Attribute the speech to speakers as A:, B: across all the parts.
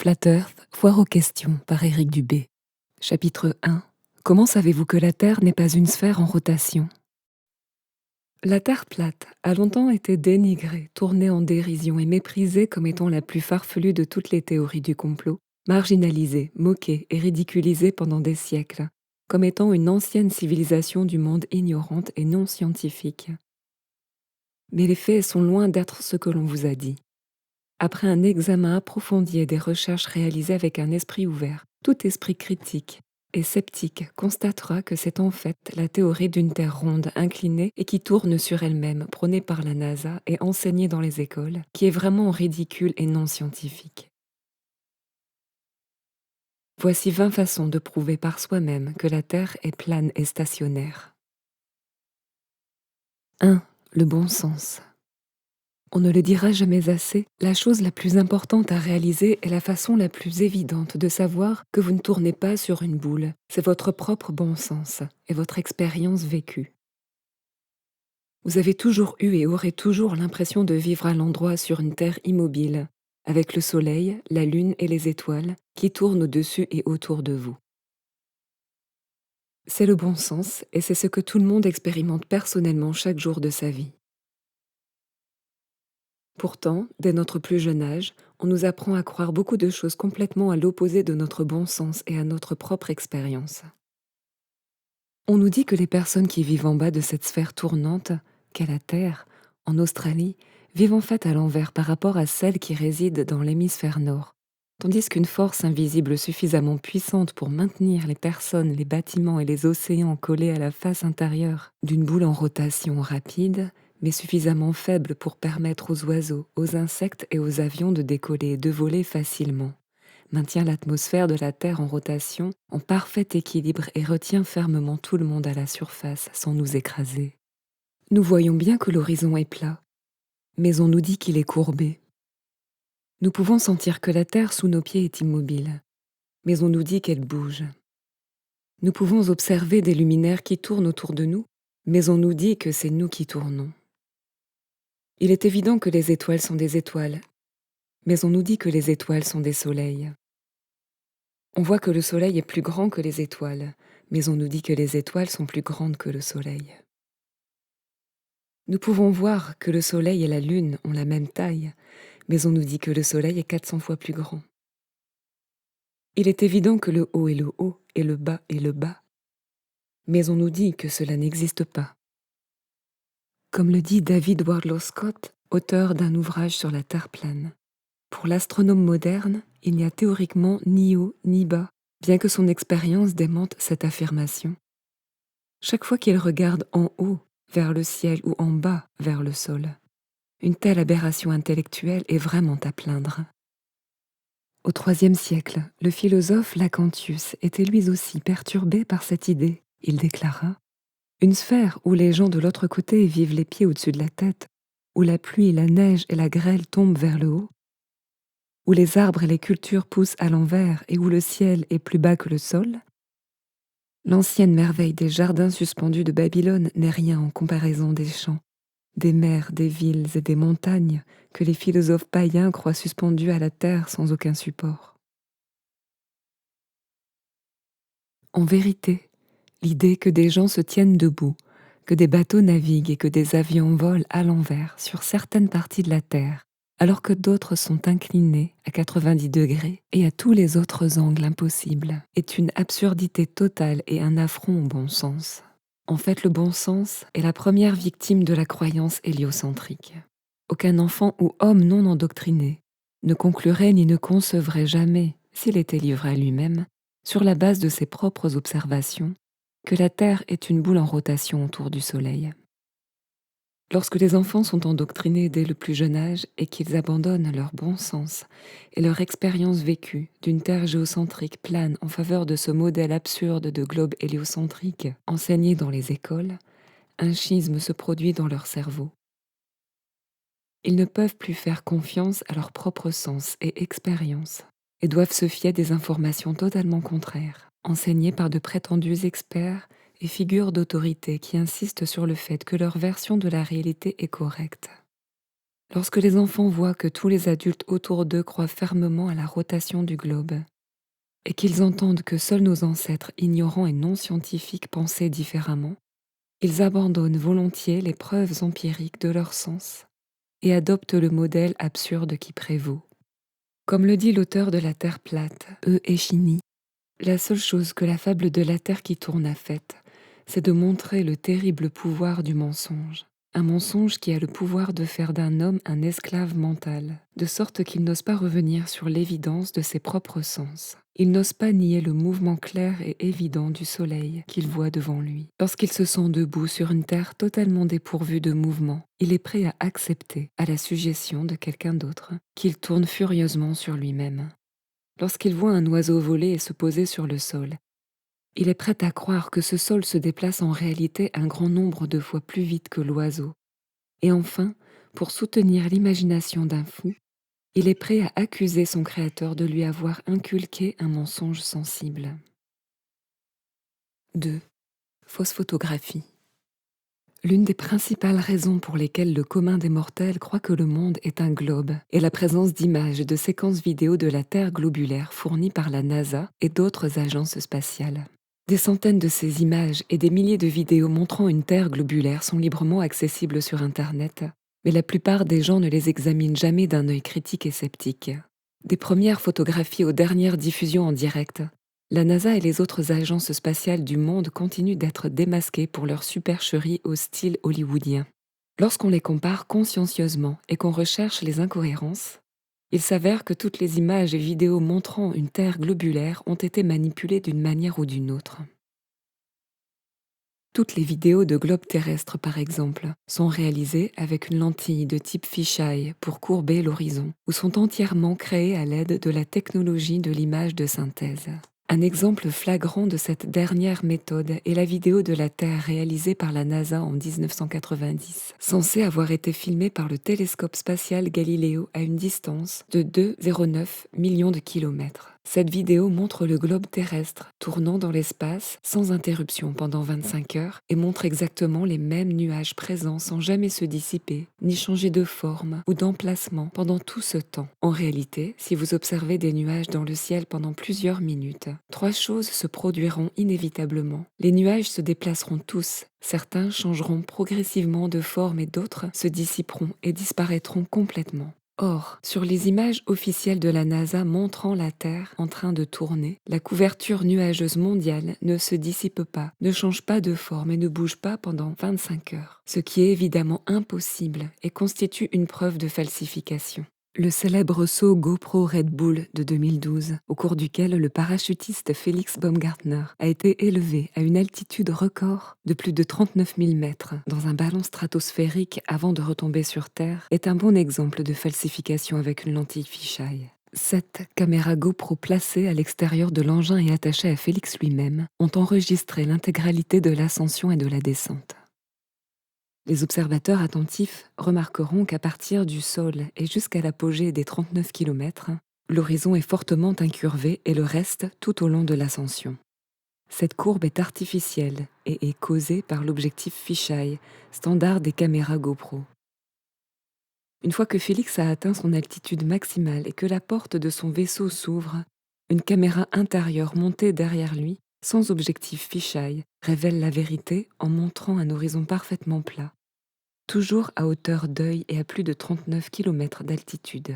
A: Flat Earth, foire aux questions par Éric Dubé. Chapitre 1. Comment savez-vous que la Terre n'est pas une sphère en rotation? La Terre plate a longtemps été dénigrée, tournée en dérision et méprisée comme étant la plus farfelue de toutes les théories du complot, marginalisée, moquée et ridiculisée pendant des siècles, comme étant une ancienne civilisation du monde ignorante et non scientifique. Mais les faits sont loin d'être ce que l'on vous a dit. Après un examen approfondi et des recherches réalisées avec un esprit ouvert, tout esprit critique et sceptique constatera que c'est en fait la théorie d'une Terre ronde inclinée et qui tourne sur elle-même, prônée par la NASA et enseignée dans les écoles, qui est vraiment ridicule et non scientifique. Voici 20 façons de prouver par soi-même que la Terre est plane et stationnaire. 1. Le bon sens. On ne le dira jamais assez, la chose la plus importante à réaliser est la façon la plus évidente de savoir que vous ne tournez pas sur une boule. C'est votre propre bon sens et votre expérience vécue. Vous avez toujours eu et aurez toujours l'impression de vivre à l'endroit sur une terre immobile, avec le soleil, la lune et les étoiles qui tournent au-dessus et autour de vous. C'est le bon sens et c'est ce que tout le monde expérimente personnellement chaque jour de sa vie. Pourtant, dès notre plus jeune âge, on nous apprend à croire beaucoup de choses complètement à l'opposé de notre bon sens et à notre propre expérience. On nous dit que les personnes qui vivent en bas de cette sphère tournante, qu'est la Terre, en Australie, vivent en fait à l'envers par rapport à celles qui résident dans l'hémisphère nord, tandis qu'une force invisible suffisamment puissante pour maintenir les personnes, les bâtiments et les océans collés à la face intérieure d'une boule en rotation rapide, mais suffisamment faible pour permettre aux oiseaux, aux insectes et aux avions de décoller et de voler facilement, maintient l'atmosphère de la Terre en rotation, en parfait équilibre et retient fermement tout le monde à la surface sans nous écraser. Nous voyons bien que l'horizon est plat, mais on nous dit qu'il est courbé. Nous pouvons sentir que la Terre sous nos pieds est immobile, mais on nous dit qu'elle bouge. Nous pouvons observer des luminaires qui tournent autour de nous, mais on nous dit que c'est nous qui tournons. Il est évident que les étoiles sont des étoiles, mais on nous dit que les étoiles sont des soleils. On voit que le soleil est plus grand que les étoiles, mais on nous dit que les étoiles sont plus grandes que le soleil. Nous pouvons voir que le soleil et la lune ont la même taille, mais on nous dit que le soleil est 400 fois plus grand. Il est évident que le haut est le haut et le bas est le bas, mais on nous dit que cela n'existe pas. Comme le dit David Wardlaw Scott, auteur d'un ouvrage sur la Terre plane, pour l'astronome moderne, il n'y a théoriquement ni haut ni bas, bien que son expérience démente cette affirmation. Chaque fois qu'il regarde en haut, vers le ciel ou en bas, vers le sol, une telle aberration intellectuelle est vraiment à plaindre. Au IIIe siècle, le philosophe Lactantius était lui aussi perturbé par cette idée. Il déclara « Une sphère où les gens de l'autre côté vivent les pieds au-dessus de la tête, où la pluie, la neige et la grêle tombent vers le haut, où les arbres et les cultures poussent à l'envers et où le ciel est plus bas que le sol, l'ancienne merveille des jardins suspendus de Babylone n'est rien en comparaison des champs, des mers, des villes et des montagnes que les philosophes païens croient suspendues à la terre sans aucun support. » En vérité, l'idée que des gens se tiennent debout, que des bateaux naviguent et que des avions volent à l'envers sur certaines parties de la Terre, alors que d'autres sont inclinés à 90 degrés et à tous les autres angles impossibles, est une absurdité totale et un affront au bon sens. En fait, le bon sens est la première victime de la croyance héliocentrique. Aucun enfant ou homme non endoctriné ne conclurait ni ne concevrait jamais, s'il était livré à lui-même, sur la base de ses propres observations, que la Terre est une boule en rotation autour du Soleil. Lorsque les enfants sont endoctrinés dès le plus jeune âge et qu'ils abandonnent leur bon sens et leur expérience vécue d'une Terre géocentrique plane en faveur de ce modèle absurde de globe héliocentrique enseigné dans les écoles, un schisme se produit dans leur cerveau. Ils ne peuvent plus faire confiance à leur propre sens et expérience et doivent se fier des informations totalement contraires, enseignées par de prétendus experts et figures d'autorité qui insistent sur le fait que leur version de la réalité est correcte. Lorsque les enfants voient que tous les adultes autour d'eux croient fermement à la rotation du globe, et qu'ils entendent que seuls nos ancêtres ignorants et non scientifiques pensaient différemment, ils abandonnent volontiers les preuves empiriques de leur sens et adoptent le modèle absurde qui prévaut. Comme le dit l'auteur de La Terre plate, E. Eschini, la seule chose que la fable de la Terre qui tourne a faite, c'est de montrer le terrible pouvoir du mensonge. Un mensonge qui a le pouvoir de faire d'un homme un esclave mental, de sorte qu'il n'ose pas revenir sur l'évidence de ses propres sens. Il n'ose pas nier le mouvement clair et évident du soleil qu'il voit devant lui. Lorsqu'il se sent debout sur une terre totalement dépourvue de mouvement, il est prêt à accepter, à la suggestion de quelqu'un d'autre, qu'il tourne furieusement sur lui-même. Lorsqu'il voit un oiseau voler et se poser sur le sol, il est prêt à croire que ce sol se déplace en réalité un grand nombre de fois plus vite que l'oiseau. Et enfin, pour soutenir l'imagination d'un fou, il est prêt à accuser son créateur de lui avoir inculqué un mensonge sensible. 2. Fausse photographie. L'une des principales raisons pour lesquelles le commun des mortels croit que le monde est un globe est la présence d'images et de séquences vidéo de la Terre globulaire fournies par la NASA et d'autres agences spatiales. Des centaines de ces images et des milliers de vidéos montrant une Terre globulaire sont librement accessibles sur Internet, mais la plupart des gens ne les examinent jamais d'un œil critique et sceptique. Des premières photographies aux dernières diffusions en direct, la NASA et les autres agences spatiales du monde continuent d'être démasquées pour leur supercherie au style hollywoodien. Lorsqu'on les compare consciencieusement et qu'on recherche les incohérences, il s'avère que toutes les images et vidéos montrant une Terre globulaire ont été manipulées d'une manière ou d'une autre. Toutes les vidéos de globes terrestres, par exemple, sont réalisées avec une lentille de type fisheye pour courber l'horizon, ou sont entièrement créées à l'aide de la technologie de l'image de synthèse. Un exemple flagrant de cette dernière méthode est la vidéo de la Terre réalisée par la NASA en 1990, censée avoir été filmée par le télescope spatial Galileo à une distance de 2,09 millions de kilomètres. Cette vidéo montre le globe terrestre tournant dans l'espace sans interruption pendant 25 heures et montre exactement les mêmes nuages présents sans jamais se dissiper, ni changer de forme ou d'emplacement pendant tout ce temps. En réalité, si vous observez des nuages dans le ciel pendant plusieurs minutes, 3 choses se produiront inévitablement. Les nuages se déplaceront tous, certains changeront progressivement de forme et d'autres se dissiperont et disparaîtront complètement. Or, sur les images officielles de la NASA montrant la Terre en train de tourner, la couverture nuageuse mondiale ne se dissipe pas, ne change pas de forme et ne bouge pas pendant 25 heures, ce qui est évidemment impossible et constitue une preuve de falsification. Le célèbre saut GoPro Red Bull de 2012, au cours duquel le parachutiste Felix Baumgartner a été élevé à une altitude record de plus de 39 000 mètres dans un ballon stratosphérique avant de retomber sur Terre, est un bon exemple de falsification avec une lentille fisheye. 7 caméras GoPro placées à l'extérieur de l'engin et attachées à Félix lui-même ont enregistré l'intégralité de l'ascension et de la descente. Les observateurs attentifs remarqueront qu'à partir du sol et jusqu'à l'apogée des 39 km, l'horizon est fortement incurvé et le reste tout au long de l'ascension. Cette courbe est artificielle et est causée par l'objectif fisheye, standard des caméras GoPro. Une fois que Félix a atteint son altitude maximale et que la porte de son vaisseau s'ouvre, une caméra intérieure montée derrière lui, sans objectif fisheye, révèle la vérité en montrant un horizon parfaitement plat, toujours à hauteur d'œil et à plus de 39 km d'altitude.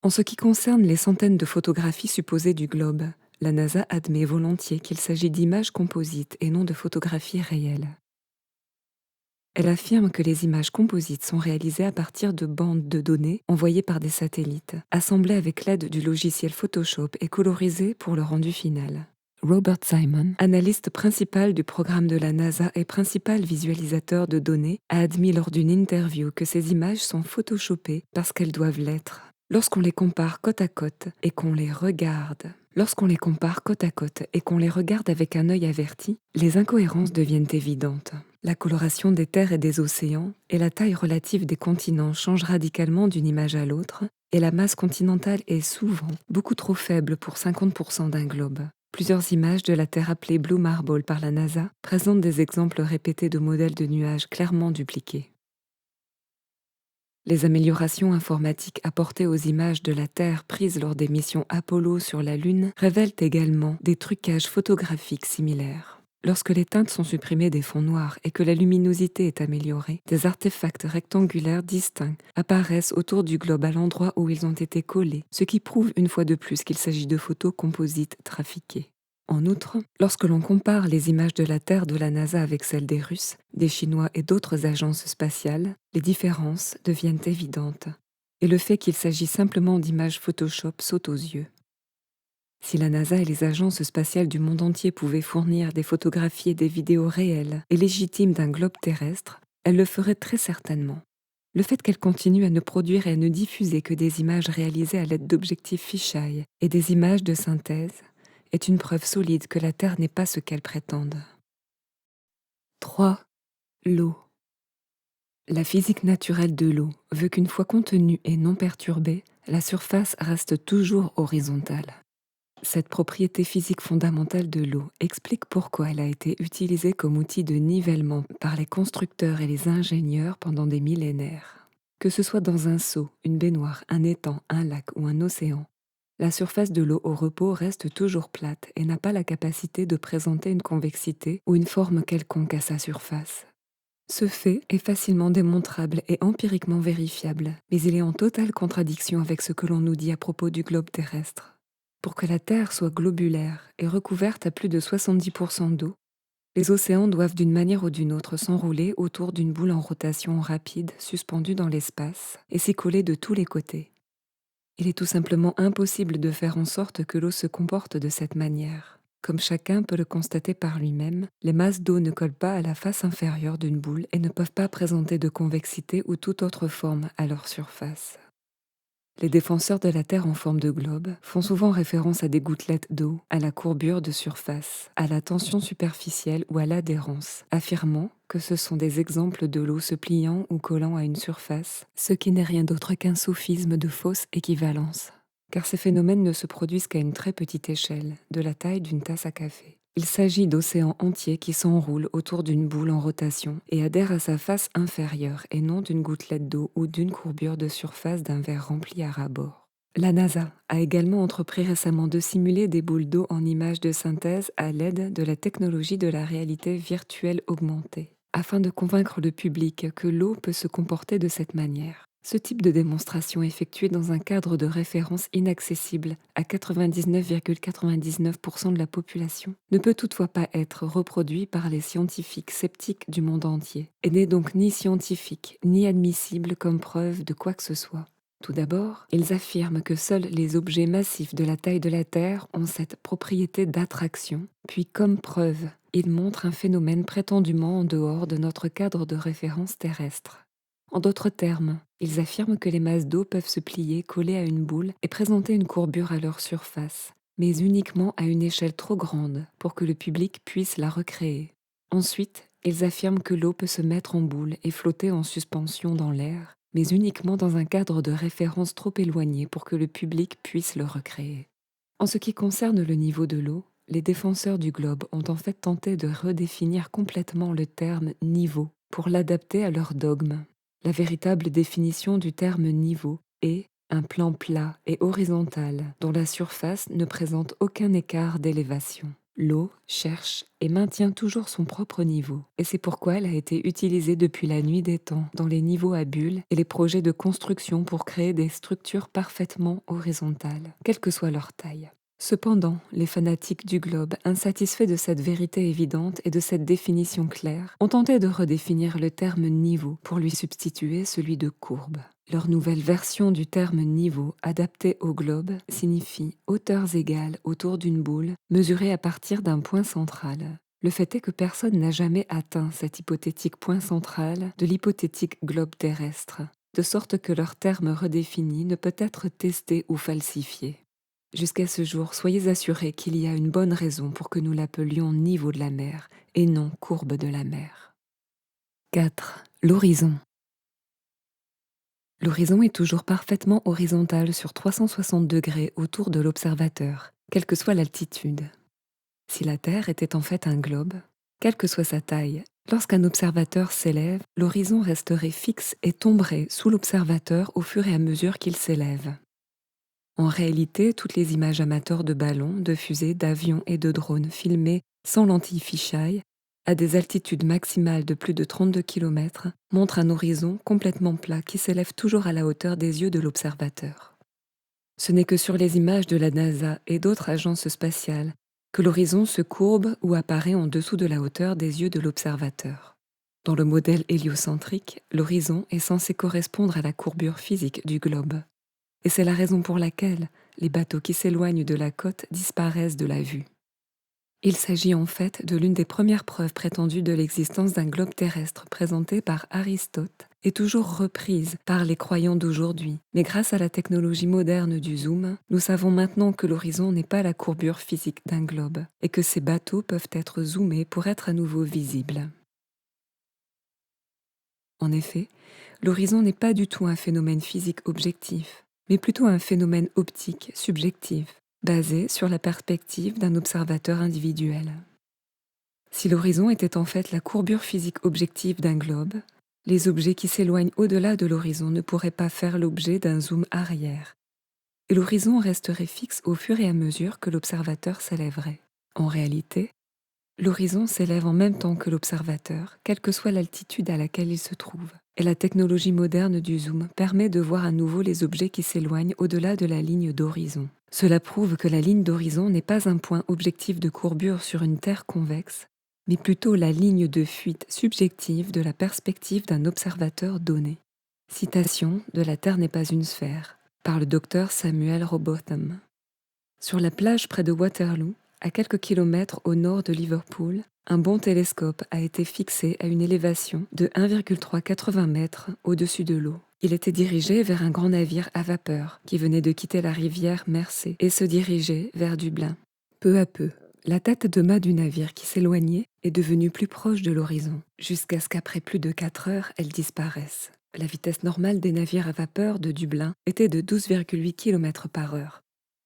A: En ce qui concerne les centaines de photographies supposées du globe, la NASA admet volontiers qu'il s'agit d'images composites et non de photographies réelles. Elle affirme que les images composites sont réalisées à partir de bandes de données envoyées par des satellites, assemblées avec l'aide du logiciel Photoshop et colorisées pour le rendu final. Robert Simon, analyste principal du programme de la NASA et principal visualisateur de données, a admis lors d'une interview que ces images sont photoshopées parce qu'elles doivent l'être. Lorsqu'on les compare côte à côte et qu'on les regarde avec un œil averti, les incohérences deviennent évidentes. La coloration des terres et des océans et la taille relative des continents changent radicalement d'une image à l'autre, et la masse continentale est souvent beaucoup trop faible pour 50% d'un globe. Plusieurs images de la Terre appelée Blue Marble par la NASA présentent des exemples répétés de modèles de nuages clairement dupliqués. Les améliorations informatiques apportées aux images de la Terre prises lors des missions Apollo sur la Lune révèlent également des trucages photographiques similaires. Lorsque les teintes sont supprimées des fonds noirs et que la luminosité est améliorée, des artefacts rectangulaires distincts apparaissent autour du globe à l'endroit où ils ont été collés, ce qui prouve une fois de plus qu'il s'agit de photos composites trafiquées. En outre, lorsque l'on compare les images de la Terre de la NASA avec celles des Russes, des Chinois et d'autres agences spatiales, les différences deviennent évidentes, et le fait qu'il s'agit simplement d'images Photoshop saute aux yeux. Si la NASA et les agences spatiales du monde entier pouvaient fournir des photographies et des vidéos réelles et légitimes d'un globe terrestre, elles le feraient très certainement. Le fait qu'elles continuent à ne produire et à ne diffuser que des images réalisées à l'aide d'objectifs fisheye et des images de synthèse est une preuve solide que la Terre n'est pas ce qu'elles prétendent. 3. L'eau. La physique naturelle de l'eau veut qu'une fois contenue et non perturbée, la surface reste toujours horizontale. Cette propriété physique fondamentale de l'eau explique pourquoi elle a été utilisée comme outil de nivellement par les constructeurs et les ingénieurs pendant des millénaires. Que ce soit dans un seau, une baignoire, un étang, un lac ou un océan, la surface de l'eau au repos reste toujours plate et n'a pas la capacité de présenter une convexité ou une forme quelconque à sa surface. Ce fait est facilement démontrable et empiriquement vérifiable, mais il est en totale contradiction avec ce que l'on nous dit à propos du globe terrestre. Pour que la Terre soit globulaire et recouverte à plus de 70% d'eau, les océans doivent d'une manière ou d'une autre s'enrouler autour d'une boule en rotation rapide suspendue dans l'espace et s'y coller de tous les côtés. Il est tout simplement impossible de faire en sorte que l'eau se comporte de cette manière. Comme chacun peut le constater par lui-même, les masses d'eau ne collent pas à la face inférieure d'une boule et ne peuvent pas présenter de convexité ou toute autre forme à leur surface. Les défenseurs de la Terre en forme de globe font souvent référence à des gouttelettes d'eau, à la courbure de surface, à la tension superficielle ou à l'adhérence, affirmant que ce sont des exemples de l'eau se pliant ou collant à une surface, ce qui n'est rien d'autre qu'un sophisme de fausse équivalence. Car ces phénomènes ne se produisent qu'à une très petite échelle, de la taille d'une tasse à café. Il s'agit d'océans entiers qui s'enroulent autour d'une boule en rotation et adhèrent à sa face inférieure et non d'une gouttelette d'eau ou d'une courbure de surface d'un verre rempli à ras-bord. La NASA a également entrepris récemment de simuler des boules d'eau en images de synthèse à l'aide de la technologie de la réalité virtuelle augmentée, afin de convaincre le public que l'eau peut se comporter de cette manière. Ce type de démonstration effectuée dans un cadre de référence inaccessible à 99,99% de la population ne peut toutefois pas être reproduit par les scientifiques sceptiques du monde entier et n'est donc ni scientifique ni admissible comme preuve de quoi que ce soit. Tout d'abord, ils affirment que seuls les objets massifs de la taille de la Terre ont cette propriété d'attraction, puis comme preuve, ils montrent un phénomène prétendument en dehors de notre cadre de référence terrestre. En d'autres termes, ils affirment que les masses d'eau peuvent se plier, coller à une boule et présenter une courbure à leur surface, mais uniquement à une échelle trop grande pour que le public puisse la recréer. Ensuite, ils affirment que l'eau peut se mettre en boule et flotter en suspension dans l'air, mais uniquement dans un cadre de référence trop éloigné pour que le public puisse le recréer. En ce qui concerne le niveau de l'eau, les défenseurs du globe ont en fait tenté de redéfinir complètement le terme « niveau » pour l'adapter à leur dogme. La véritable définition du terme niveau est un plan plat et horizontal dont la surface ne présente aucun écart d'élévation. L'eau cherche et maintient toujours son propre niveau, et c'est pourquoi elle a été utilisée depuis la nuit des temps dans les niveaux à bulles et les projets de construction pour créer des structures parfaitement horizontales, quelle que soit leur taille. Cependant, les fanatiques du globe, insatisfaits de cette vérité évidente et de cette définition claire, ont tenté de redéfinir le terme niveau pour lui substituer celui de courbe. Leur nouvelle version du terme niveau, adapté au globe, signifie hauteurs égales autour d'une boule, mesurée à partir d'un point central. Le fait est que personne n'a jamais atteint cet hypothétique point central de l'hypothétique globe terrestre, de sorte que leur terme redéfini ne peut être testé ou falsifié. Jusqu'à ce jour, soyez assurés qu'il y a une bonne raison pour que nous l'appelions niveau de la mer et non courbe de la mer. 4. L'horizon. L'horizon est toujours parfaitement horizontal sur 360 degrés autour de l'observateur, quelle que soit l'altitude. Si la Terre était en fait un globe, Quelle que soit sa taille, lorsqu'un observateur s'élève, l'horizon resterait fixe et tomberait sous l'observateur au fur et à mesure qu'il s'élève. En réalité, toutes les images amateurs de ballons, de fusées, d'avions et de drones filmés sans lentille fisheye, à des altitudes maximales de plus de 32 km, montrent un horizon complètement plat qui s'élève toujours à la hauteur des yeux de l'observateur. Ce n'est que sur les images de la NASA et d'autres agences spatiales que l'horizon se courbe ou apparaît en dessous de la hauteur des yeux de l'observateur. Dans le modèle héliocentrique, l'horizon est censé correspondre à la courbure physique du globe. Et c'est la raison pour laquelle les bateaux qui s'éloignent de la côte disparaissent de la vue. Il s'agit en fait de l'une des premières preuves prétendues de l'existence d'un globe terrestre présentée par Aristote et toujours reprise par les croyants d'aujourd'hui. Mais grâce à la technologie moderne du zoom, nous savons maintenant que l'horizon n'est pas la courbure physique d'un globe et que ces bateaux peuvent être zoomés pour être à nouveau visibles. En effet, l'horizon n'est pas du tout un phénomène physique objectif, mais plutôt un phénomène optique subjectif, basé sur la perspective d'un observateur individuel. Si l'horizon était en fait la courbure physique objective d'un globe, les objets qui s'éloignent au-delà de l'horizon ne pourraient pas faire l'objet d'un zoom arrière, et l'horizon resterait fixe au fur et à mesure que l'observateur s'élèverait. En réalité, l'horizon s'élève en même temps que l'observateur, quelle que soit l'altitude à laquelle il se trouve. Et la technologie moderne du zoom permet de voir à nouveau les objets qui s'éloignent au-delà de la ligne d'horizon. Cela prouve que la ligne d'horizon n'est pas un point objectif de courbure sur une Terre convexe, mais plutôt la ligne de fuite subjective de la perspective d'un observateur donné. Citation de La Terre n'est pas une sphère, par le docteur Samuel Robotham. Sur la plage près de Waterloo, à quelques kilomètres au nord de Liverpool, un bon télescope a été fixé à une élévation de 1,380 mètres au-dessus de l'eau. Il était dirigé vers un grand navire à vapeur qui venait de quitter la rivière Mersey et se dirigeait vers Dublin. Peu à peu, la tête de mât du navire qui s'éloignait est devenue plus proche de l'horizon, jusqu'à ce qu'après plus de 4 heures, elle disparaisse. La vitesse normale des navires à vapeur de Dublin était de 12,8 km par heure,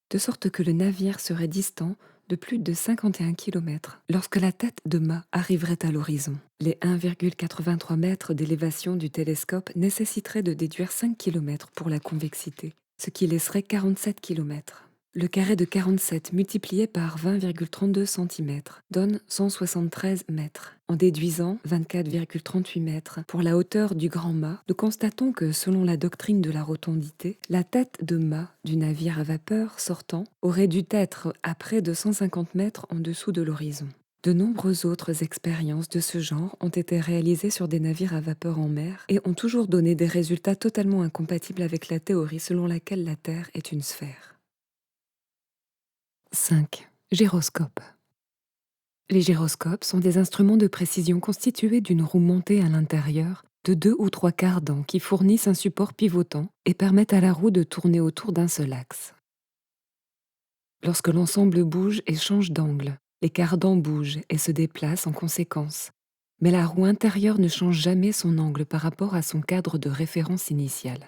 A: de sorte que le navire serait distant de plus de 51 km lorsque la tête de mât arriverait à l'horizon. Les 1,83 mètres d'élévation du télescope nécessiteraient de déduire 5 km pour la convexité, ce qui laisserait 47 km. Le carré de 47 multiplié par 20,32 cm donne 173 mètres. En déduisant 24,38 mètres pour la hauteur du grand mât, nous constatons que, selon la doctrine de la rotondité, la tête de mât du navire à vapeur sortant aurait dû être à près de 150 mètres en dessous de l'horizon. De nombreuses autres expériences de ce genre ont été réalisées sur des navires à vapeur en mer et ont toujours donné des résultats totalement incompatibles avec la théorie selon laquelle la Terre est une sphère. 5. Gyroscope. Les gyroscopes sont des instruments de précision constitués d'une roue montée à l'intérieur de 2 ou 3 cardans qui fournissent un support pivotant et permettent à la roue de tourner autour d'un seul axe. Lorsque l'ensemble bouge et change d'angle, les cardans bougent et se déplacent en conséquence, mais la roue intérieure ne change jamais son angle par rapport à son cadre de référence initial.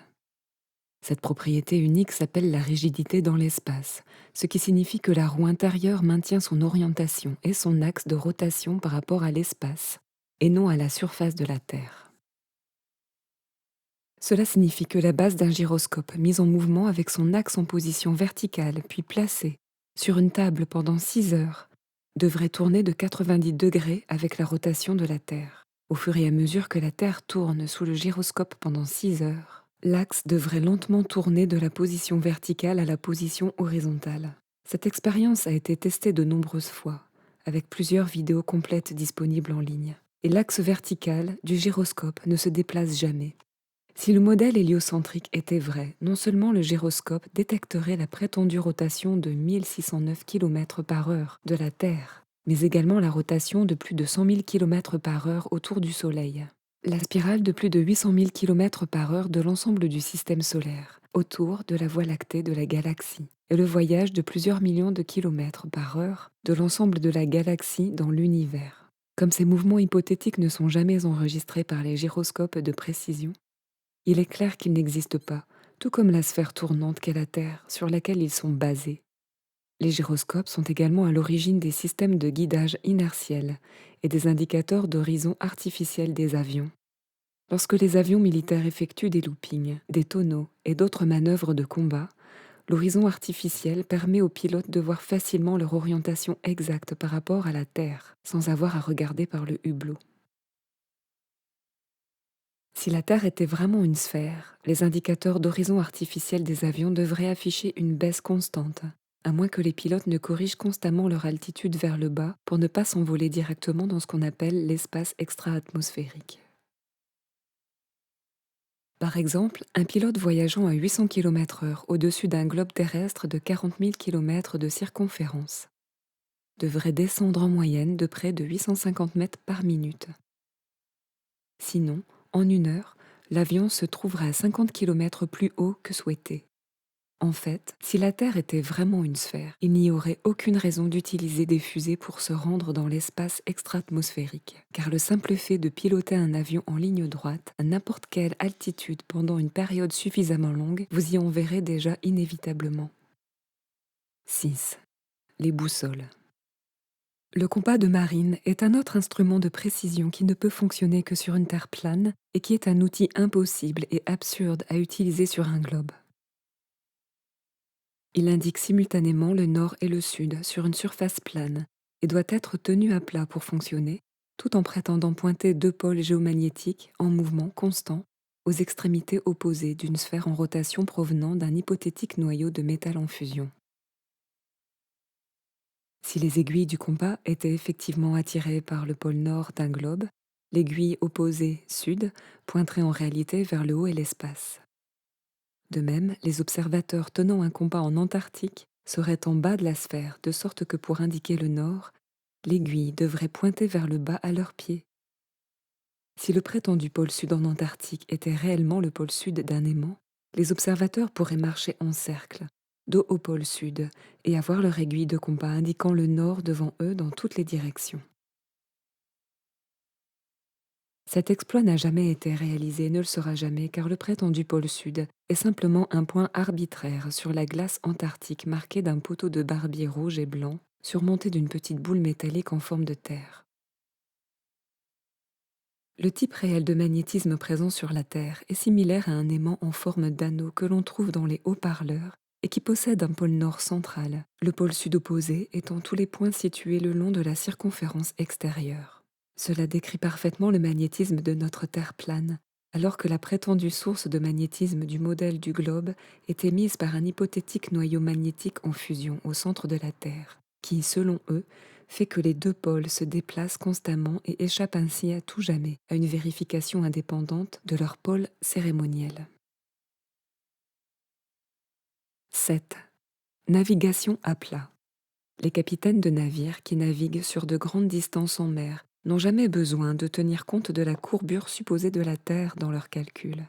A: Cette propriété unique s'appelle la rigidité dans l'espace, ce qui signifie que la roue intérieure maintient son orientation et son axe de rotation par rapport à l'espace, et non à la surface de la Terre. Cela signifie que la base d'un gyroscope mise en mouvement avec son axe en position verticale puis placée sur une table pendant 6 heures devrait tourner de 90 degrés avec la rotation de la Terre. Au fur et à mesure que la Terre tourne sous le gyroscope pendant 6 heures, l'axe devrait lentement tourner de la position verticale à la position horizontale. Cette expérience a été testée de nombreuses fois, avec plusieurs vidéos complètes disponibles en ligne. Et l'axe vertical du gyroscope ne se déplace jamais. Si le modèle héliocentrique était vrai, non seulement le gyroscope détecterait la prétendue rotation de 1609 km par heure de la Terre, mais également la rotation de plus de 100 000 km par heure autour du Soleil. La spirale de plus de 800 000 km par heure de l'ensemble du système solaire, autour de la Voie lactée de la galaxie, et le voyage de plusieurs millions de kilomètres par heure de l'ensemble de la galaxie dans l'univers. Comme ces mouvements hypothétiques ne sont jamais enregistrés par les gyroscopes de précision, il est clair qu'ils n'existent pas, tout comme la sphère tournante qu'est la Terre, sur laquelle ils sont basés. Les gyroscopes sont également à l'origine des systèmes de guidage inertiel et des indicateurs d'horizon artificiel des avions. Lorsque les avions militaires effectuent des loopings, des tonneaux et d'autres manœuvres de combat, l'horizon artificiel permet aux pilotes de voir facilement leur orientation exacte par rapport à la Terre, sans avoir à regarder par le hublot. Si la Terre était vraiment une sphère, les indicateurs d'horizon artificiel des avions devraient afficher une baisse constante, à moins que les pilotes ne corrigent constamment leur altitude vers le bas pour ne pas s'envoler directement dans ce qu'on appelle l'espace extra-atmosphérique. Par exemple, un pilote voyageant à 800 km/h au-dessus d'un globe terrestre de 40 000 km de circonférence devrait descendre en moyenne de près de 850 mètres par minute. Sinon, en une heure, l'avion se trouverait à 50 km plus haut que souhaité. En fait, si la Terre était vraiment une sphère, il n'y aurait aucune raison d'utiliser des fusées pour se rendre dans l'espace extra-atmosphérique, car le simple fait de piloter un avion en ligne droite à n'importe quelle altitude pendant une période suffisamment longue vous y enverrez déjà inévitablement. 6. Les boussoles. Le compas de marine est un autre instrument de précision qui ne peut fonctionner que sur une Terre plane et qui est un outil impossible et absurde à utiliser sur un globe. Il indique simultanément le nord et le sud sur une surface plane et doit être tenu à plat pour fonctionner, tout en prétendant pointer deux pôles géomagnétiques en mouvement constant aux extrémités opposées d'une sphère en rotation provenant d'un hypothétique noyau de métal en fusion. Si les aiguilles du compas étaient effectivement attirées par le pôle nord d'un globe, l'aiguille opposée sud pointerait en réalité vers le haut et l'espace. De même, les observateurs tenant un compas en Antarctique seraient en bas de la sphère, de sorte que pour indiquer le nord, l'aiguille devrait pointer vers le bas à leurs pieds. Si le prétendu pôle sud en Antarctique était réellement le pôle sud d'un aimant, les observateurs pourraient marcher en cercle, dos au pôle sud, et avoir leur aiguille de compas indiquant le nord devant eux dans toutes les directions. Cet exploit n'a jamais été réalisé et ne le sera jamais car le prétendu pôle sud est simplement un point arbitraire sur la glace antarctique marqué d'un poteau de barbier rouge et blanc surmonté d'une petite boule métallique en forme de terre. Le type réel de magnétisme présent sur la Terre est similaire à un aimant en forme d'anneau que l'on trouve dans les haut-parleurs et qui possède un pôle nord central, le pôle sud opposé étant tous les points situés le long de la circonférence extérieure. Cela décrit parfaitement le magnétisme de notre Terre plane, alors que la prétendue source de magnétisme du modèle du globe est émise par un hypothétique noyau magnétique en fusion au centre de la Terre, qui, selon eux, fait que les deux pôles se déplacent constamment et échappent ainsi à tout jamais à une vérification indépendante de leur pôle cérémoniel. 7. Navigation à plat. Les capitaines de navires qui naviguent sur de grandes distances en mer n'ont jamais besoin de tenir compte de la courbure supposée de la Terre dans leurs calculs.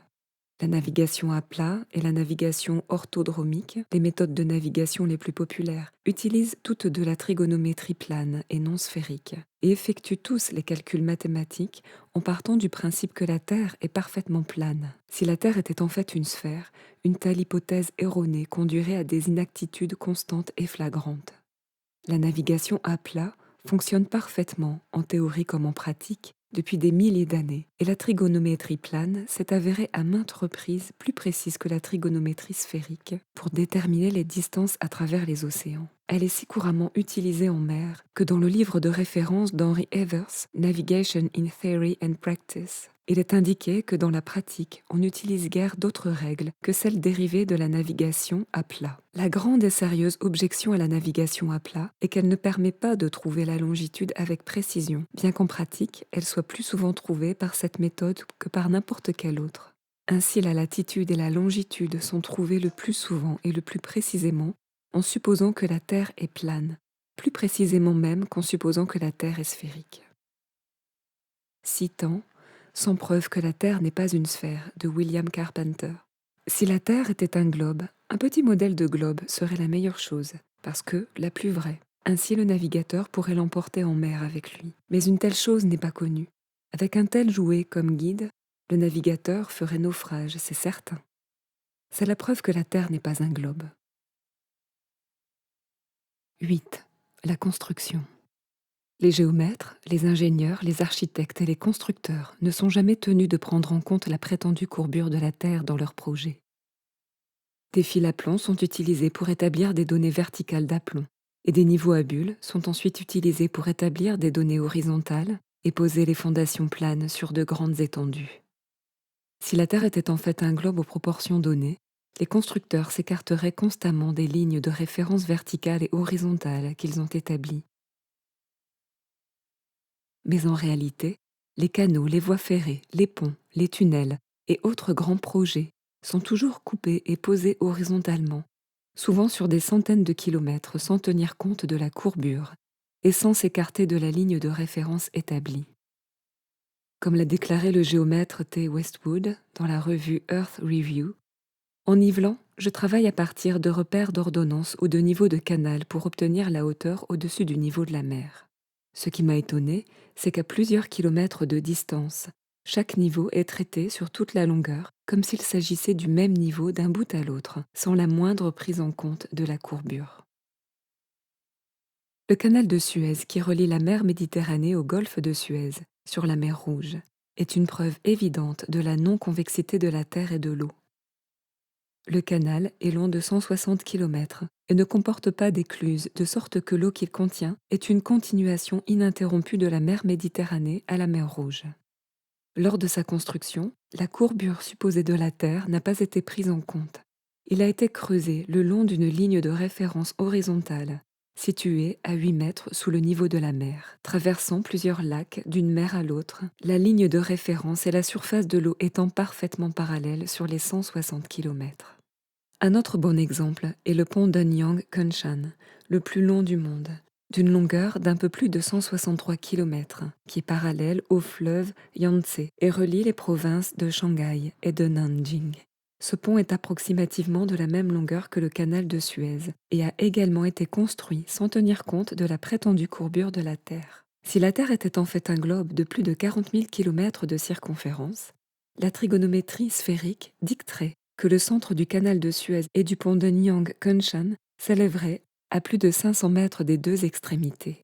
A: La navigation à plat et la navigation orthodromique, les méthodes de navigation les plus populaires, utilisent toutes de la trigonométrie plane et non sphérique, et effectuent tous les calculs mathématiques en partant du principe que la Terre est parfaitement plane. Si la Terre était en fait une sphère, une telle hypothèse erronée conduirait à des inexactitudes constantes et flagrantes. La navigation à plat fonctionne parfaitement, en théorie comme en pratique, depuis des milliers d'années, et la trigonométrie plane s'est avérée à maintes reprises plus précise que la trigonométrie sphérique pour déterminer les distances à travers les océans. Elle est si couramment utilisée en mer que dans le livre de référence d'Henry Evers, Navigation in Theory and Practice, il est indiqué que dans la pratique, on n'utilise guère d'autres règles que celles dérivées de la navigation à plat. La grande et sérieuse objection à la navigation à plat est qu'elle ne permet pas de trouver la longitude avec précision, bien qu'en pratique, elle soit plus souvent trouvée par cette méthode que par n'importe quelle autre. Ainsi, la latitude et la longitude sont trouvées le plus souvent et le plus précisément en supposant que la Terre est plane, plus précisément même qu'en supposant que la Terre est sphérique. Citant Sans preuve que la Terre n'est pas une sphère de William Carpenter. Si la Terre était un globe, un petit modèle de globe serait la meilleure chose, parce que la plus vraie. Ainsi le navigateur pourrait l'emporter en mer avec lui. Mais une telle chose n'est pas connue. Avec un tel jouet comme guide, le navigateur ferait naufrage, c'est certain. C'est la preuve que la Terre n'est pas un globe. 8. La construction. Les géomètres, les ingénieurs, les architectes et les constructeurs ne sont jamais tenus de prendre en compte la prétendue courbure de la Terre dans leurs projets. Des fils à plomb sont utilisés pour établir des données verticales d'aplomb, et des niveaux à bulles sont ensuite utilisés pour établir des données horizontales et poser les fondations planes sur de grandes étendues. Si la Terre était en fait un globe aux proportions données, les constructeurs s'écarteraient constamment des lignes de référence verticales et horizontales qu'ils ont établies. Mais en réalité, les canaux, les voies ferrées, les ponts, les tunnels et autres grands projets sont toujours coupés et posés horizontalement, souvent sur des centaines de kilomètres sans tenir compte de la courbure et sans s'écarter de la ligne de référence établie. Comme l'a déclaré le géomètre T. Westwood dans la revue Earth Review, en nivelant, je travaille à partir de repères d'ordonnance ou de niveau de canal pour obtenir la hauteur au-dessus du niveau de la mer. Ce qui m'a étonné, c'est qu'à plusieurs kilomètres de distance, chaque niveau est traité sur toute la longueur comme s'il s'agissait du même niveau d'un bout à l'autre, sans la moindre prise en compte de la courbure. Le canal de Suez qui relie la mer Méditerranée au golfe de Suez, sur la mer Rouge, est une preuve évidente de la non-convexité de la Terre et de l'eau. Le canal est long de 160 km et ne comporte pas d'écluses, de sorte que l'eau qu'il contient est une continuation ininterrompue de la mer Méditerranée à la mer Rouge. Lors de sa construction, la courbure supposée de la Terre n'a pas été prise en compte. Il a été creusé le long d'une ligne de référence horizontale, située à 8 mètres sous le niveau de la mer, traversant plusieurs lacs d'une mer à l'autre, la ligne de référence et la surface de l'eau étant parfaitement parallèles sur les 160 km. Un autre bon exemple est le pont d'Anyang Kunshan, le plus long du monde, d'une longueur d'un peu plus de 163 km, qui est parallèle au fleuve Yangtze et relie les provinces de Shanghai et de Nanjing. Ce pont est approximativement de la même longueur que le canal de Suez et a également été construit sans tenir compte de la prétendue courbure de la Terre. Si la Terre était en fait un globe de plus de 40 000 km de circonférence, la trigonométrie sphérique dicterait que le centre du canal de Suez et du pont d'Anyang Kunshan s'élèverait à plus de 500 mètres des deux extrémités.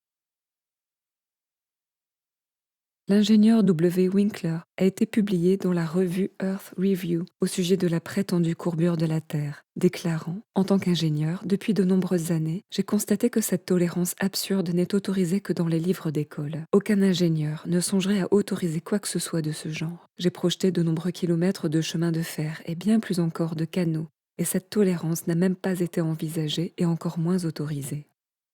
A: L'ingénieur W. Winkler a été publié dans la revue Earth Review au sujet de la prétendue courbure de la Terre, déclarant « En tant qu'ingénieur, depuis de nombreuses années, j'ai constaté que cette tolérance absurde n'est autorisée que dans les livres d'école. Aucun ingénieur ne songerait à autoriser quoi que ce soit de ce genre. J'ai projeté de nombreux kilomètres de chemin de fer et bien plus encore de canaux, et cette tolérance n'a même pas été envisagée et encore moins autorisée.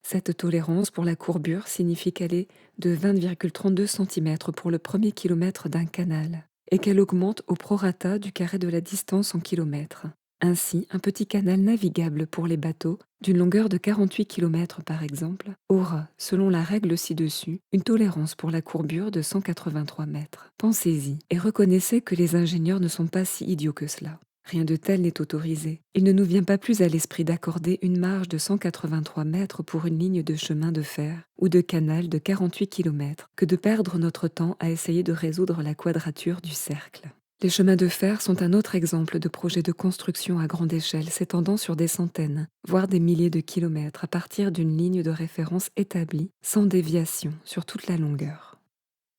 A: Cette tolérance pour la courbure signifie qu'elle est de 20,32 cm pour le premier kilomètre d'un canal et qu'elle augmente au prorata du carré de la distance en kilomètres. Ainsi, un petit canal navigable pour les bateaux, d'une longueur de 48 km par exemple, aura, selon la règle ci-dessus, une tolérance pour la courbure de 183 mètres. Pensez-y et reconnaissez que les ingénieurs ne sont pas si idiots que cela. Rien de tel n'est autorisé. Il ne nous vient pas plus à l'esprit d'accorder une marge de 183 mètres pour une ligne de chemin de fer ou de canal de 48 km que de perdre notre temps à essayer de résoudre la quadrature du cercle. Les chemins de fer sont un autre exemple de projet de construction à grande échelle s'étendant sur des centaines, voire des milliers de kilomètres à partir d'une ligne de référence établie, sans déviation, sur toute la longueur.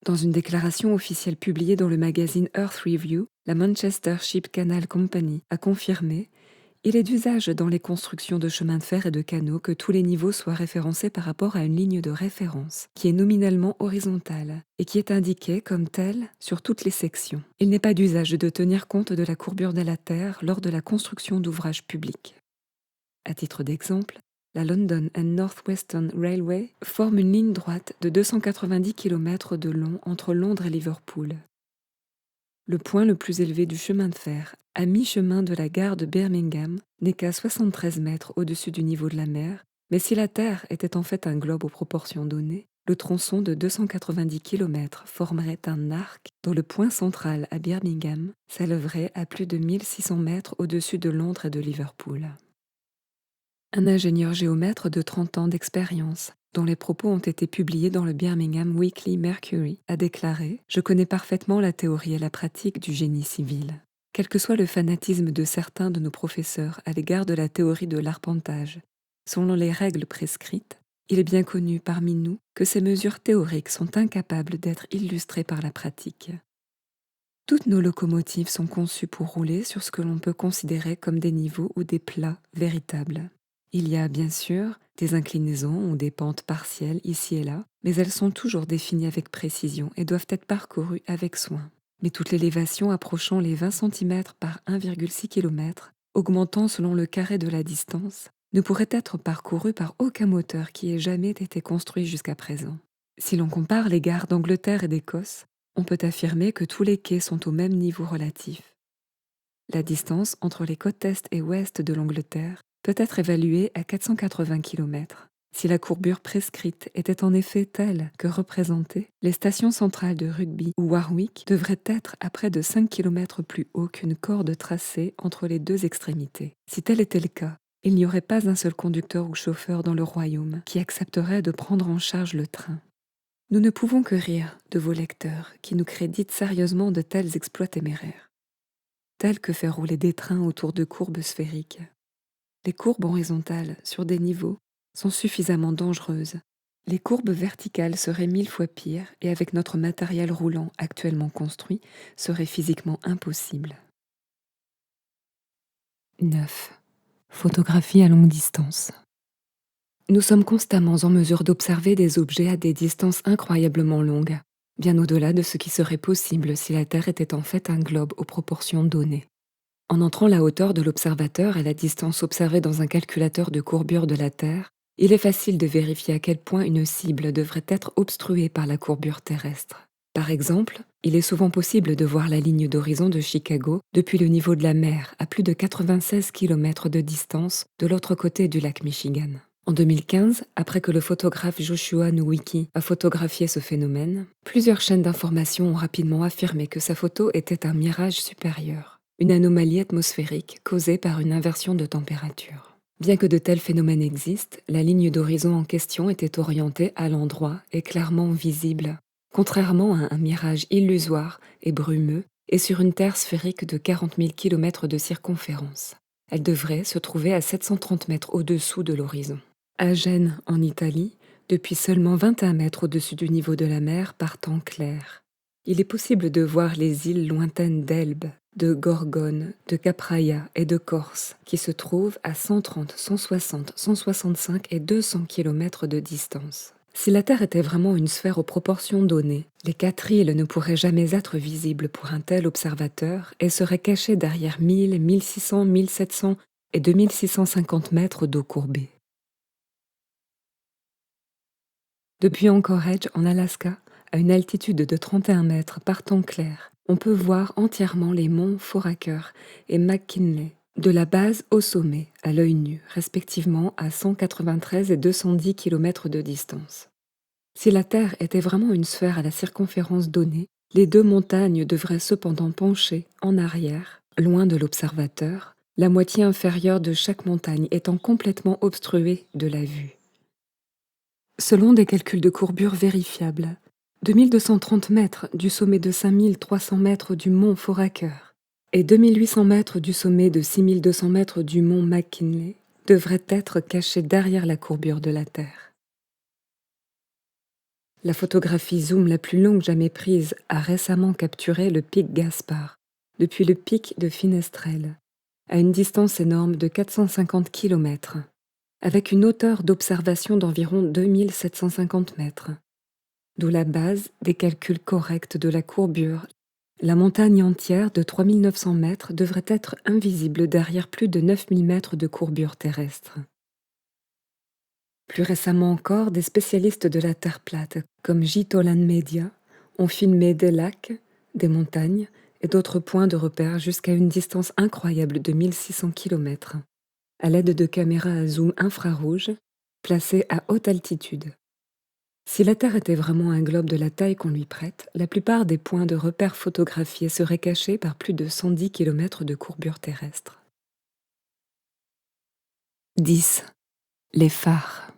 A: Dans une déclaration officielle publiée dans le magazine Earth Review, la Manchester Ship Canal Company a confirmé « Il est d'usage dans les constructions de chemins de fer et de canaux que tous les niveaux soient référencés par rapport à une ligne de référence, qui est nominalement horizontale et qui est indiquée comme telle sur toutes les sections. Il n'est pas d'usage de tenir compte de la courbure de la Terre lors de la construction d'ouvrages publics. » À titre d'exemple, la London and North Western Railway forme une ligne droite de 290 km de long entre Londres et Liverpool. Le point le plus élevé du chemin de fer, à mi-chemin de la gare de Birmingham, n'est qu'à 73 mètres au-dessus du niveau de la mer, mais si la Terre était en fait un globe aux proportions données, le tronçon de 290 km formerait un arc dont le point central à Birmingham s'élèverait à plus de 1600 mètres au-dessus de Londres et de Liverpool. Un ingénieur géomètre de 30 ans d'expérience, dont les propos ont été publiés dans le Birmingham Weekly Mercury, a déclaré « Je connais parfaitement la théorie et la pratique du génie civil. Quel que soit le fanatisme de certains de nos professeurs à l'égard de la théorie de l'arpentage, Selon les règles prescrites, il est bien connu parmi nous que ces mesures théoriques sont incapables d'être illustrées par la pratique. Toutes nos locomotives sont conçues pour rouler sur ce que l'on peut considérer comme des niveaux ou des plats véritables. Il y a bien sûr des inclinaisons ou des pentes partielles ici et là, mais elles sont toujours définies avec précision et doivent être parcourues avec soin. Mais toute l'élévation approchant les 20 cm par 1,6 km, augmentant selon le carré de la distance, ne pourrait être parcourue par aucun moteur qui ait jamais été construit jusqu'à présent. Si l'on compare les gares d'Angleterre et d'Écosse, on peut affirmer que tous les quais sont au même niveau relatif. La distance entre les côtes est et ouest de l'Angleterre peut être évaluée à 480 km. Si la courbure prescrite était en effet telle que représentée, les stations centrales de Rugby ou Warwick devraient être à près de 5 km plus haut qu'une corde tracée entre les deux extrémités. Si tel était le cas, il n'y aurait pas un seul conducteur ou chauffeur dans le royaume qui accepterait de prendre en charge le train. Nous ne pouvons que rire de vos lecteurs qui nous créditent sérieusement de tels exploits téméraires, tels que faire rouler des trains autour de courbes sphériques. Les courbes horizontales, sur des niveaux, sont suffisamment dangereuses. Les courbes verticales seraient 1000 fois pires et avec notre matériel roulant actuellement construit, seraient physiquement impossibles. 9. Photographie à longue distance. Nous sommes constamment en mesure d'observer des objets à des distances incroyablement longues, bien au-delà de ce qui serait possible si la Terre était en fait un globe aux proportions données. En entrant la hauteur de l'observateur et la distance observée dans un calculateur de courbure de la Terre, il est facile de vérifier à quel point une cible devrait être obstruée par la courbure terrestre. Par exemple, il est souvent possible de voir la ligne d'horizon de Chicago depuis le niveau de la mer à plus de 96 km de distance de l'autre côté du lac Michigan. En 2015, après que le photographe Joshua Nowicki a photographié ce phénomène, plusieurs chaînes d'information ont rapidement affirmé que sa photo était un mirage supérieur, une anomalie atmosphérique causée par une inversion de température. Bien que de tels phénomènes existent, la ligne d'horizon en question était orientée à l'endroit et clairement visible, contrairement à un mirage illusoire et brumeux et sur une Terre sphérique de 40 000 km de circonférence. Elle devrait se trouver à 730 mètres au-dessous de l'horizon. À Gênes, en Italie, depuis seulement 21 mètres au-dessus du niveau de la mer par temps clair. Il est possible de voir les îles lointaines d'Elbe, de Gorgone, de Capraia et de Corse, qui se trouvent à 130, 160, 165 et 200 km de distance. Si la Terre était vraiment une sphère aux proportions données, les 4 îles ne pourraient jamais être visibles pour un tel observateur et seraient cachées derrière 1000, 1600, 1700 et 2650 mètres d'eau courbée. Depuis Anchorage, en Alaska, à une altitude de 31 mètres par temps clair, on peut voir entièrement les monts Foraker et McKinley, de la base au sommet, à l'œil nu, respectivement à 193 et 210 km de distance. Si la Terre était vraiment une sphère à la circonférence donnée, les deux montagnes devraient cependant pencher en arrière, loin de l'observateur, la moitié inférieure de chaque montagne étant complètement obstruée de la vue. Selon des calculs de courbure vérifiables, 2230 mètres du sommet de 5300 mètres du mont Foraker et 2800 mètres du sommet de 6200 mètres du mont McKinley devraient être cachés derrière la courbure de la Terre. La photographie zoom la plus longue jamais prise a récemment capturé le pic Gaspard, depuis le pic de Finestrelle, à une distance énorme de 450 km. Avec une hauteur d'observation d'environ 2750 mètres. D'où la base des calculs corrects de la courbure. La montagne entière de 3900 mètres devrait être invisible derrière plus de 9000 mètres de courbure terrestre. Plus récemment encore, des spécialistes de la Terre plate, comme J. Tolan Media, ont filmé des lacs, des montagnes et d'autres points de repère jusqu'à une distance incroyable de 1600 km. À l'aide de caméras à zoom infrarouge, placées à haute altitude. Si la Terre était vraiment un globe de la taille qu'on lui prête, la plupart des points de repère photographiés seraient cachés par plus de 110 km de courbure terrestre. 10. Les phares.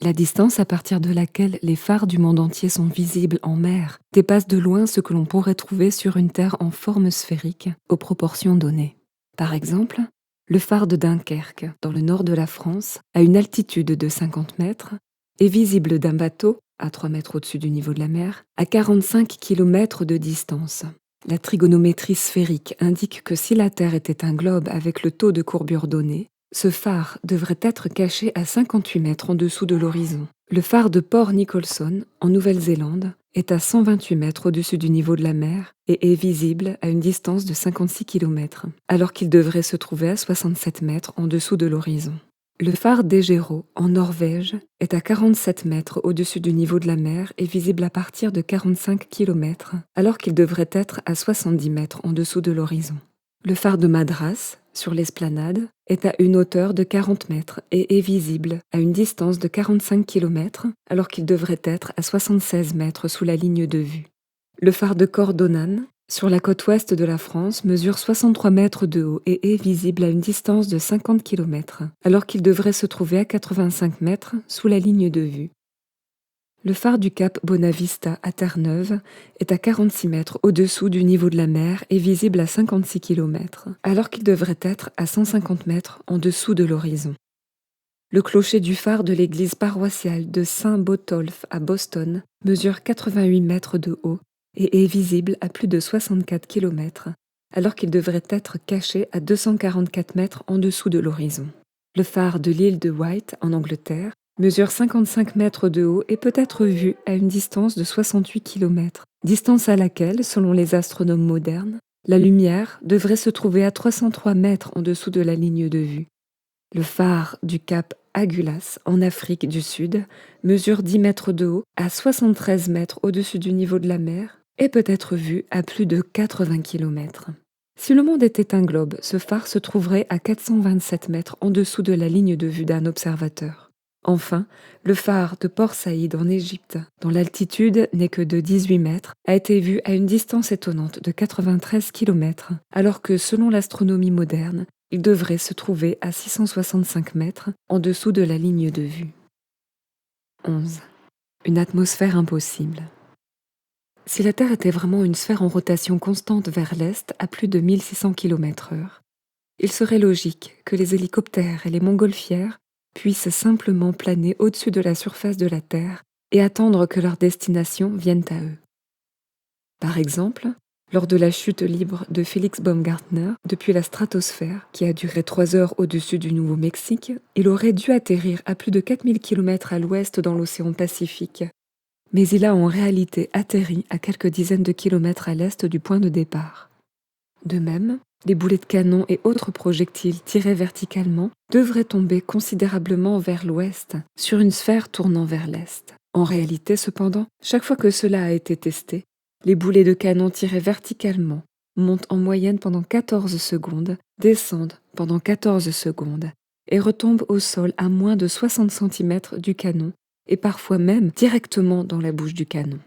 A: La distance à partir de laquelle les phares du monde entier sont visibles en mer dépasse de loin ce que l'on pourrait trouver sur une Terre en forme sphérique, aux proportions données. Par exemple, Le phare de Dunkerque, dans le nord de la France, à une altitude de 50 mètres, est visible d'un bateau, à 3 mètres au-dessus du niveau de la mer, à 45 km de distance. La trigonométrie sphérique indique que si la Terre était un globe avec le taux de courbure donné, ce phare devrait être caché à 58 mètres en dessous de l'horizon. Le phare de Port Nicholson, en Nouvelle-Zélande, est à 128 mètres au-dessus du niveau de la mer et est visible à une distance de 56 km, alors qu'il devrait se trouver à 67 mètres en dessous de l'horizon. Le phare d'Egero, en Norvège, est à 47 mètres au-dessus du niveau de la mer et visible à partir de 45 km, alors qu'il devrait être à 70 mètres en dessous de l'horizon. Le phare de Madras, sur l'esplanade, est à une hauteur de 40 mètres et est visible à une distance de 45 km, alors qu'il devrait être à 76 mètres sous la ligne de vue. Le phare de Cordonan, sur la côte ouest de la France, mesure 63 mètres de haut et est visible à une distance de 50 km, alors qu'il devrait se trouver à 85 mètres sous la ligne de vue. Le phare du cap Bonavista à Terre-Neuve est à 46 mètres au-dessous du niveau de la mer et visible à 56 km, alors qu'il devrait être à 150 mètres en dessous de l'horizon. Le clocher du phare de l'église paroissiale de Saint-Botolph à Boston mesure 88 mètres de haut et est visible à plus de 64 km, alors qu'il devrait être caché à 244 mètres en dessous de l'horizon. Le phare de l'île de Wight, en Angleterre, mesure 55 mètres de haut et peut être vu à une distance de 68 km, distance à laquelle, selon les astronomes modernes, la lumière devrait se trouver à 303 mètres en dessous de la ligne de vue. Le phare du cap Agulhas, en Afrique du Sud, mesure 10 mètres de haut à 73 mètres au-dessus du niveau de la mer et peut être vu à plus de 80 km. Si le monde était un globe, ce phare se trouverait à 427 mètres en dessous de la ligne de vue d'un observateur. Enfin, le phare de Port Saïd en Égypte, dont l'altitude n'est que de 18 mètres, a été vu à une distance étonnante de 93 km, alors que, selon l'astronomie moderne, il devrait se trouver à 665 mètres en dessous de la ligne de vue. 11. Une atmosphère impossible. Si la Terre était vraiment une sphère en rotation constante vers l'Est à plus de 1600 km/h, il serait logique que les hélicoptères et les montgolfières puissent simplement planer au-dessus de la surface de la Terre et attendre que leur destination vienne à eux. Par exemple, lors de la chute libre de Félix Baumgartner depuis la stratosphère, qui a duré 3 heures au-dessus du Nouveau-Mexique, il aurait dû atterrir à plus de 4000 km à l'ouest dans l'océan Pacifique. Mais il a en réalité atterri à quelques dizaines de kilomètres à l'est du point de départ. De même, les boulets de canon et autres projectiles tirés verticalement devraient tomber considérablement vers l'ouest, sur une sphère tournant vers l'est. En réalité, cependant, chaque fois que cela a été testé, les boulets de canon tirés verticalement montent en moyenne pendant 14 secondes, descendent pendant 14 secondes et retombent au sol à moins de 60 cm du canon et parfois même directement dans la bouche du canon.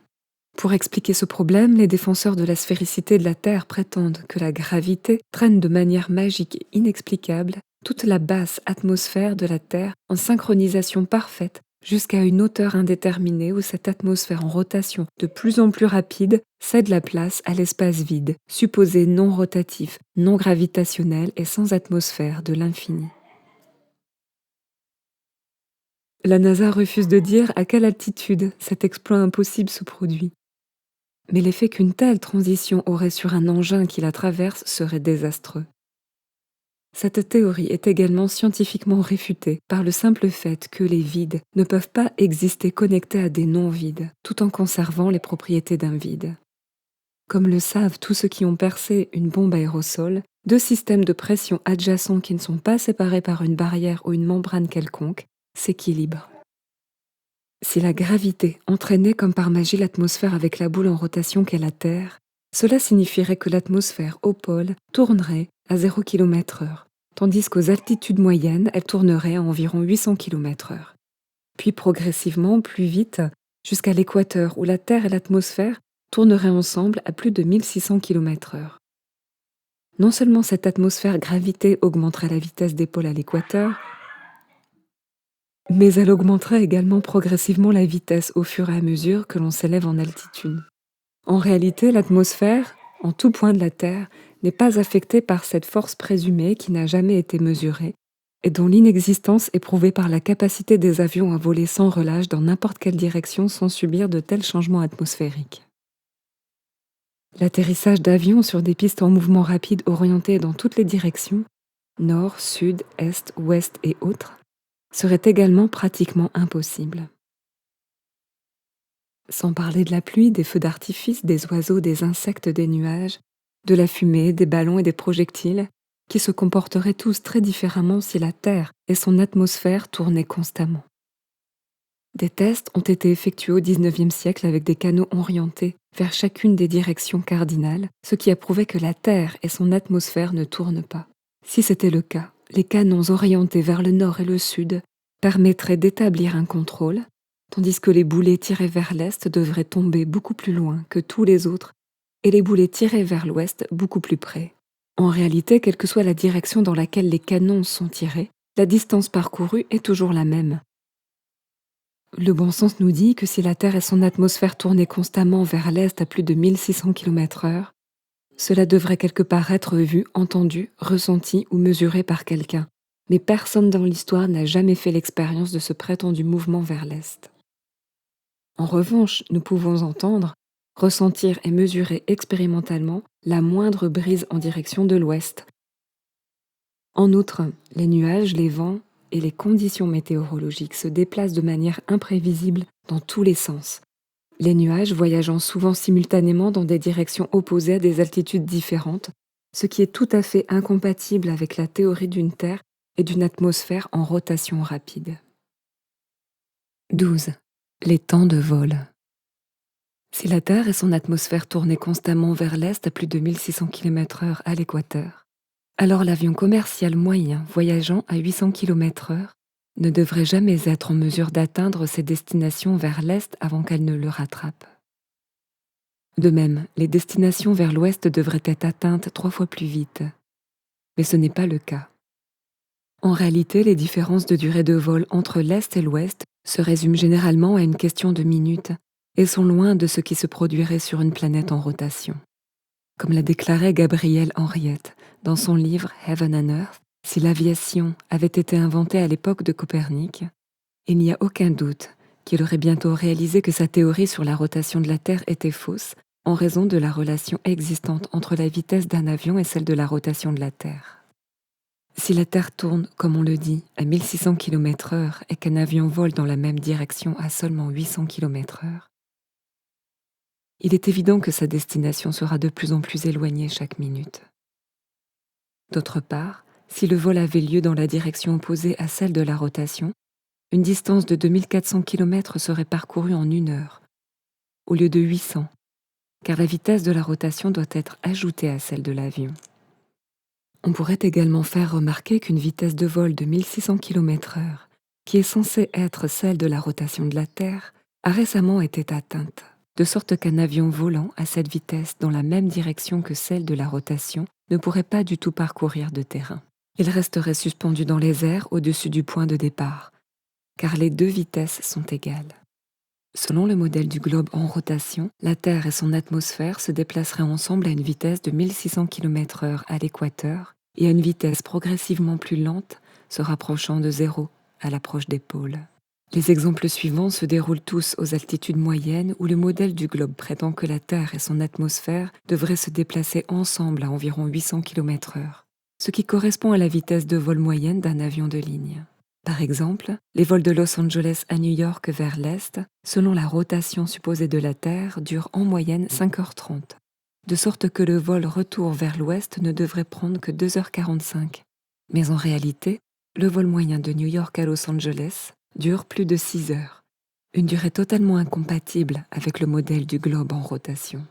A: Pour expliquer ce problème, les défenseurs de la sphéricité de la Terre prétendent que la gravité traîne de manière magique et inexplicable toute la basse atmosphère de la Terre en synchronisation parfaite jusqu'à une hauteur indéterminée où cette atmosphère en rotation de plus en plus rapide cède la place à l'espace vide, supposé non rotatif, non gravitationnel et sans atmosphère de l'infini. La NASA refuse de dire à quelle altitude cet exploit impossible se produit. Mais l'effet qu'une telle transition aurait sur un engin qui la traverse serait désastreux. Cette théorie est également scientifiquement réfutée par le simple fait que les vides ne peuvent pas exister connectés à des non-vides, tout en conservant les propriétés d'un vide. Comme le savent tous ceux qui ont percé une bombe aérosol, deux systèmes de pression adjacents qui ne sont pas séparés par une barrière ou une membrane quelconque s'équilibrent. Si la gravité entraînait comme par magie l'atmosphère avec la boule en rotation qu'est la Terre, cela signifierait que l'atmosphère au pôle tournerait à 0 km/h, tandis qu'aux altitudes moyennes, elle tournerait à environ 800 km/h. Puis progressivement, plus vite, jusqu'à l'équateur où la Terre et l'atmosphère tourneraient ensemble à plus de 1600 km/h. Non seulement cette atmosphère gravité augmenterait la vitesse des pôles à l'équateur, mais elle augmenterait également progressivement la vitesse au fur et à mesure que l'on s'élève en altitude. En réalité, l'atmosphère, en tout point de la Terre, n'est pas affectée par cette force présumée qui n'a jamais été mesurée et dont l'inexistence est prouvée par la capacité des avions à voler sans relâche dans n'importe quelle direction sans subir de tels changements atmosphériques. L'atterrissage d'avions sur des pistes en mouvement rapide orientées dans toutes les directions, nord, sud, est, ouest et autres, serait également pratiquement impossible. Sans parler de la pluie, des feux d'artifice, des oiseaux, des insectes, des nuages, de la fumée, des ballons et des projectiles, qui se comporteraient tous très différemment si la Terre et son atmosphère tournaient constamment. Des tests ont été effectués au XIXe siècle avec des canaux orientés vers chacune des directions cardinales, ce qui a prouvé que la Terre et son atmosphère ne tournent pas. Si c'était le cas, les canons orientés vers le nord et le sud permettraient d'établir un contrôle, tandis que les boulets tirés vers l'est devraient tomber beaucoup plus loin que tous les autres et les boulets tirés vers l'ouest beaucoup plus près. En réalité, quelle que soit la direction dans laquelle les canons sont tirés, la distance parcourue est toujours la même. Le bon sens nous dit que si la Terre et son atmosphère tournaient constamment vers l'est à plus de 1600 km/h, cela devrait quelque part être vu, entendu, ressenti ou mesuré par quelqu'un. Mais personne dans l'histoire n'a jamais fait l'expérience de ce prétendu mouvement vers l'est. En revanche, nous pouvons entendre, ressentir et mesurer expérimentalement la moindre brise en direction de l'ouest. En outre, les nuages, les vents et les conditions météorologiques se déplacent de manière imprévisible dans tous les sens. Les nuages voyageant souvent simultanément dans des directions opposées à des altitudes différentes, ce qui est tout à fait incompatible avec la théorie d'une Terre et d'une atmosphère en rotation rapide. 12. Les temps de vol. Si la Terre et son atmosphère tournaient constamment vers l'est à plus de 1600 km/h à l'équateur, alors l'avion commercial moyen voyageant à 800 km/h ne devrait jamais être en mesure d'atteindre ses destinations vers l'est avant qu'elles ne le rattrapent. De même, les destinations vers l'ouest devraient être atteintes 3 fois plus vite. Mais ce n'est pas le cas. En réalité, les différences de durée de vol entre l'est et l'ouest se résument généralement à une question de minutes et sont loin de ce qui se produirait sur une planète en rotation. Comme l'a déclaré Gabrielle Henriette dans son livre Heaven and Earth, si l'aviation avait été inventée à l'époque de Copernic, il n'y a aucun doute qu'il aurait bientôt réalisé que sa théorie sur la rotation de la Terre était fausse en raison de la relation existante entre la vitesse d'un avion et celle de la rotation de la Terre. Si la Terre tourne, comme on le dit, à 1600 km/h et qu'un avion vole dans la même direction à seulement 800 km/h, il est évident que sa destination sera de plus en plus éloignée chaque minute. D'autre part, si le vol avait lieu dans la direction opposée à celle de la rotation, une distance de 2400 km serait parcourue en 1 heure, au lieu de 800, car la vitesse de la rotation doit être ajoutée à celle de l'avion. On pourrait également faire remarquer qu'une vitesse de vol de 1600 km/h, qui est censée être celle de la rotation de la Terre, a récemment été atteinte, de sorte qu'un avion volant à cette vitesse dans la même direction que celle de la rotation ne pourrait pas du tout parcourir de terrain. Il resterait suspendu dans les airs au-dessus du point de départ, car les deux vitesses sont égales. Selon le modèle du globe en rotation, la Terre et son atmosphère se déplaceraient ensemble à une vitesse de 1600 km/h à l'équateur et à une vitesse progressivement plus lente, se rapprochant de zéro à l'approche des pôles. Les exemples suivants se déroulent tous aux altitudes moyennes où le modèle du globe prétend que la Terre et son atmosphère devraient se déplacer ensemble à environ 800 km/h, ce qui correspond à la vitesse de vol moyenne d'un avion de ligne. Par exemple, les vols de Los Angeles à New York vers l'est, selon la rotation supposée de la Terre, durent en moyenne 5h30, de sorte que le vol retour vers l'ouest ne devrait prendre que 2h45. Mais en réalité, le vol moyen de New York à Los Angeles dure plus de 6 heures, une durée totalement incompatible avec le modèle du globe en rotation.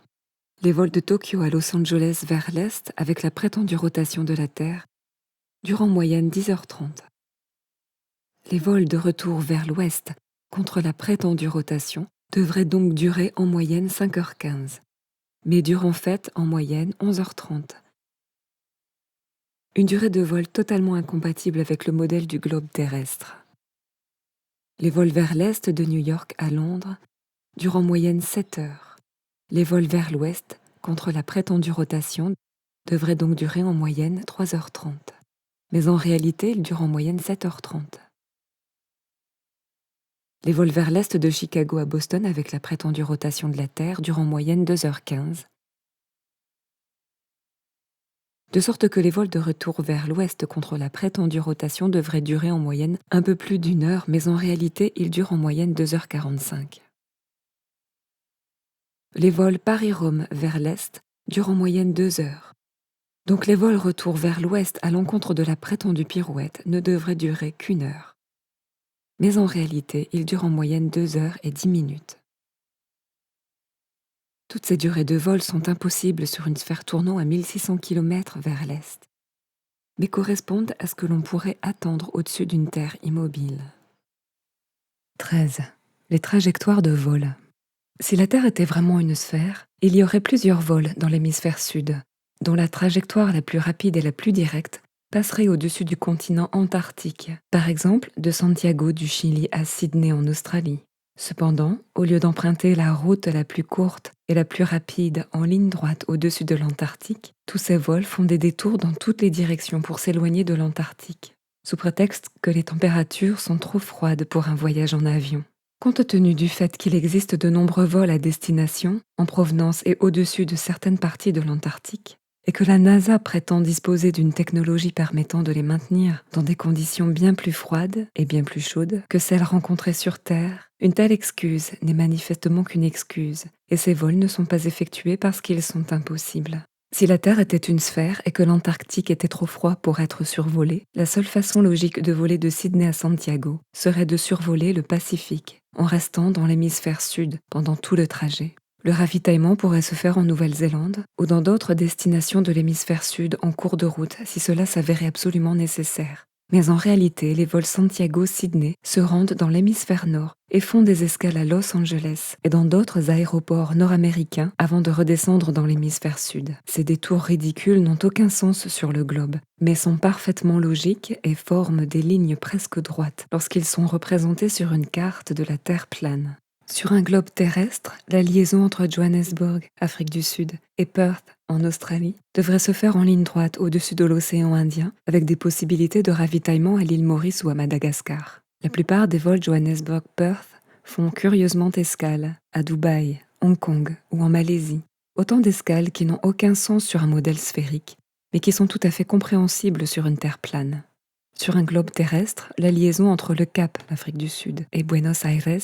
A: Les vols de Tokyo à Los Angeles vers l'est, avec la prétendue rotation de la Terre, durent en moyenne 10h30. Les vols de retour vers l'ouest contre la prétendue rotation devraient donc durer en moyenne 5h15, mais durent en fait en moyenne 11h30. Une durée de vol totalement incompatible avec le modèle du globe terrestre. Les vols vers l'est de New York à Londres durent en moyenne 7 heures. Les vols vers l'ouest contre la prétendue rotation devrait donc durer en moyenne 3h30. Mais en réalité, il dure en moyenne 7h30. Les vols vers l'est de Chicago à Boston avec la prétendue rotation de la Terre durent en moyenne 2h15. De sorte que les vols de retour vers l'ouest contre la prétendue rotation devraient durer en moyenne un peu plus d'une heure, mais en réalité, ils durent en moyenne 2h45. Les vols Paris-Rome vers l'est durent en moyenne 2 heures. Donc les vols retour vers l'ouest à l'encontre de la prétendue pirouette ne devraient durer qu'1 heure. Mais en réalité, ils durent en moyenne 2h10. Toutes ces durées de vol sont impossibles sur une sphère tournant à 1600 km vers l'est, mais correspondent à ce que l'on pourrait attendre au-dessus d'une Terre immobile. 13. Les trajectoires de vol. Si la Terre était vraiment une sphère, il y aurait plusieurs vols dans l'hémisphère sud, dont la trajectoire la plus rapide et la plus directe passerait au-dessus du continent antarctique, par exemple de Santiago du Chili à Sydney en Australie. Cependant, au lieu d'emprunter la route la plus courte et la plus rapide en ligne droite au-dessus de l'Antarctique, tous ces vols font des détours dans toutes les directions pour s'éloigner de l'Antarctique, sous prétexte que les températures sont trop froides pour un voyage en avion. Compte tenu du fait qu'il existe de nombreux vols à destination, en provenance et au-dessus de certaines parties de l'Antarctique, et que la NASA prétend disposer d'une technologie permettant de les maintenir dans des conditions bien plus froides et bien plus chaudes que celles rencontrées sur Terre, une telle excuse n'est manifestement qu'une excuse, et ces vols ne sont pas effectués parce qu'ils sont impossibles. Si la Terre était une sphère et que l'Antarctique était trop froid pour être survolé, la seule façon logique de voler de Sydney à Santiago serait de survoler le Pacifique, en restant dans l'hémisphère sud pendant tout le trajet. Le ravitaillement pourrait se faire en Nouvelle-Zélande ou dans d'autres destinations de l'hémisphère sud en cours de route si cela s'avérait absolument nécessaire. Mais en réalité, les vols Santiago-Sydney se rendent dans l'hémisphère nord et font des escales à Los Angeles et dans d'autres aéroports nord-américains avant de redescendre dans l'hémisphère sud. Ces détours ridicules n'ont aucun sens sur le globe, mais sont parfaitement logiques et forment des lignes presque droites lorsqu'ils sont représentés sur une carte de la Terre plane. Sur un globe terrestre, la liaison entre Johannesburg, Afrique du Sud, et Perth, en Australie, devrait se faire en ligne droite au-dessus de l'océan Indien, avec des possibilités de ravitaillement à l'île Maurice ou à Madagascar. La plupart des vols Johannesburg-Perth font curieusement escale à Dubaï, Hong Kong ou en Malaisie. Autant d'escales qui n'ont aucun sens sur un modèle sphérique, mais qui sont tout à fait compréhensibles sur une Terre plane. Sur un globe terrestre, la liaison entre le Cap, Afrique du Sud, et Buenos Aires,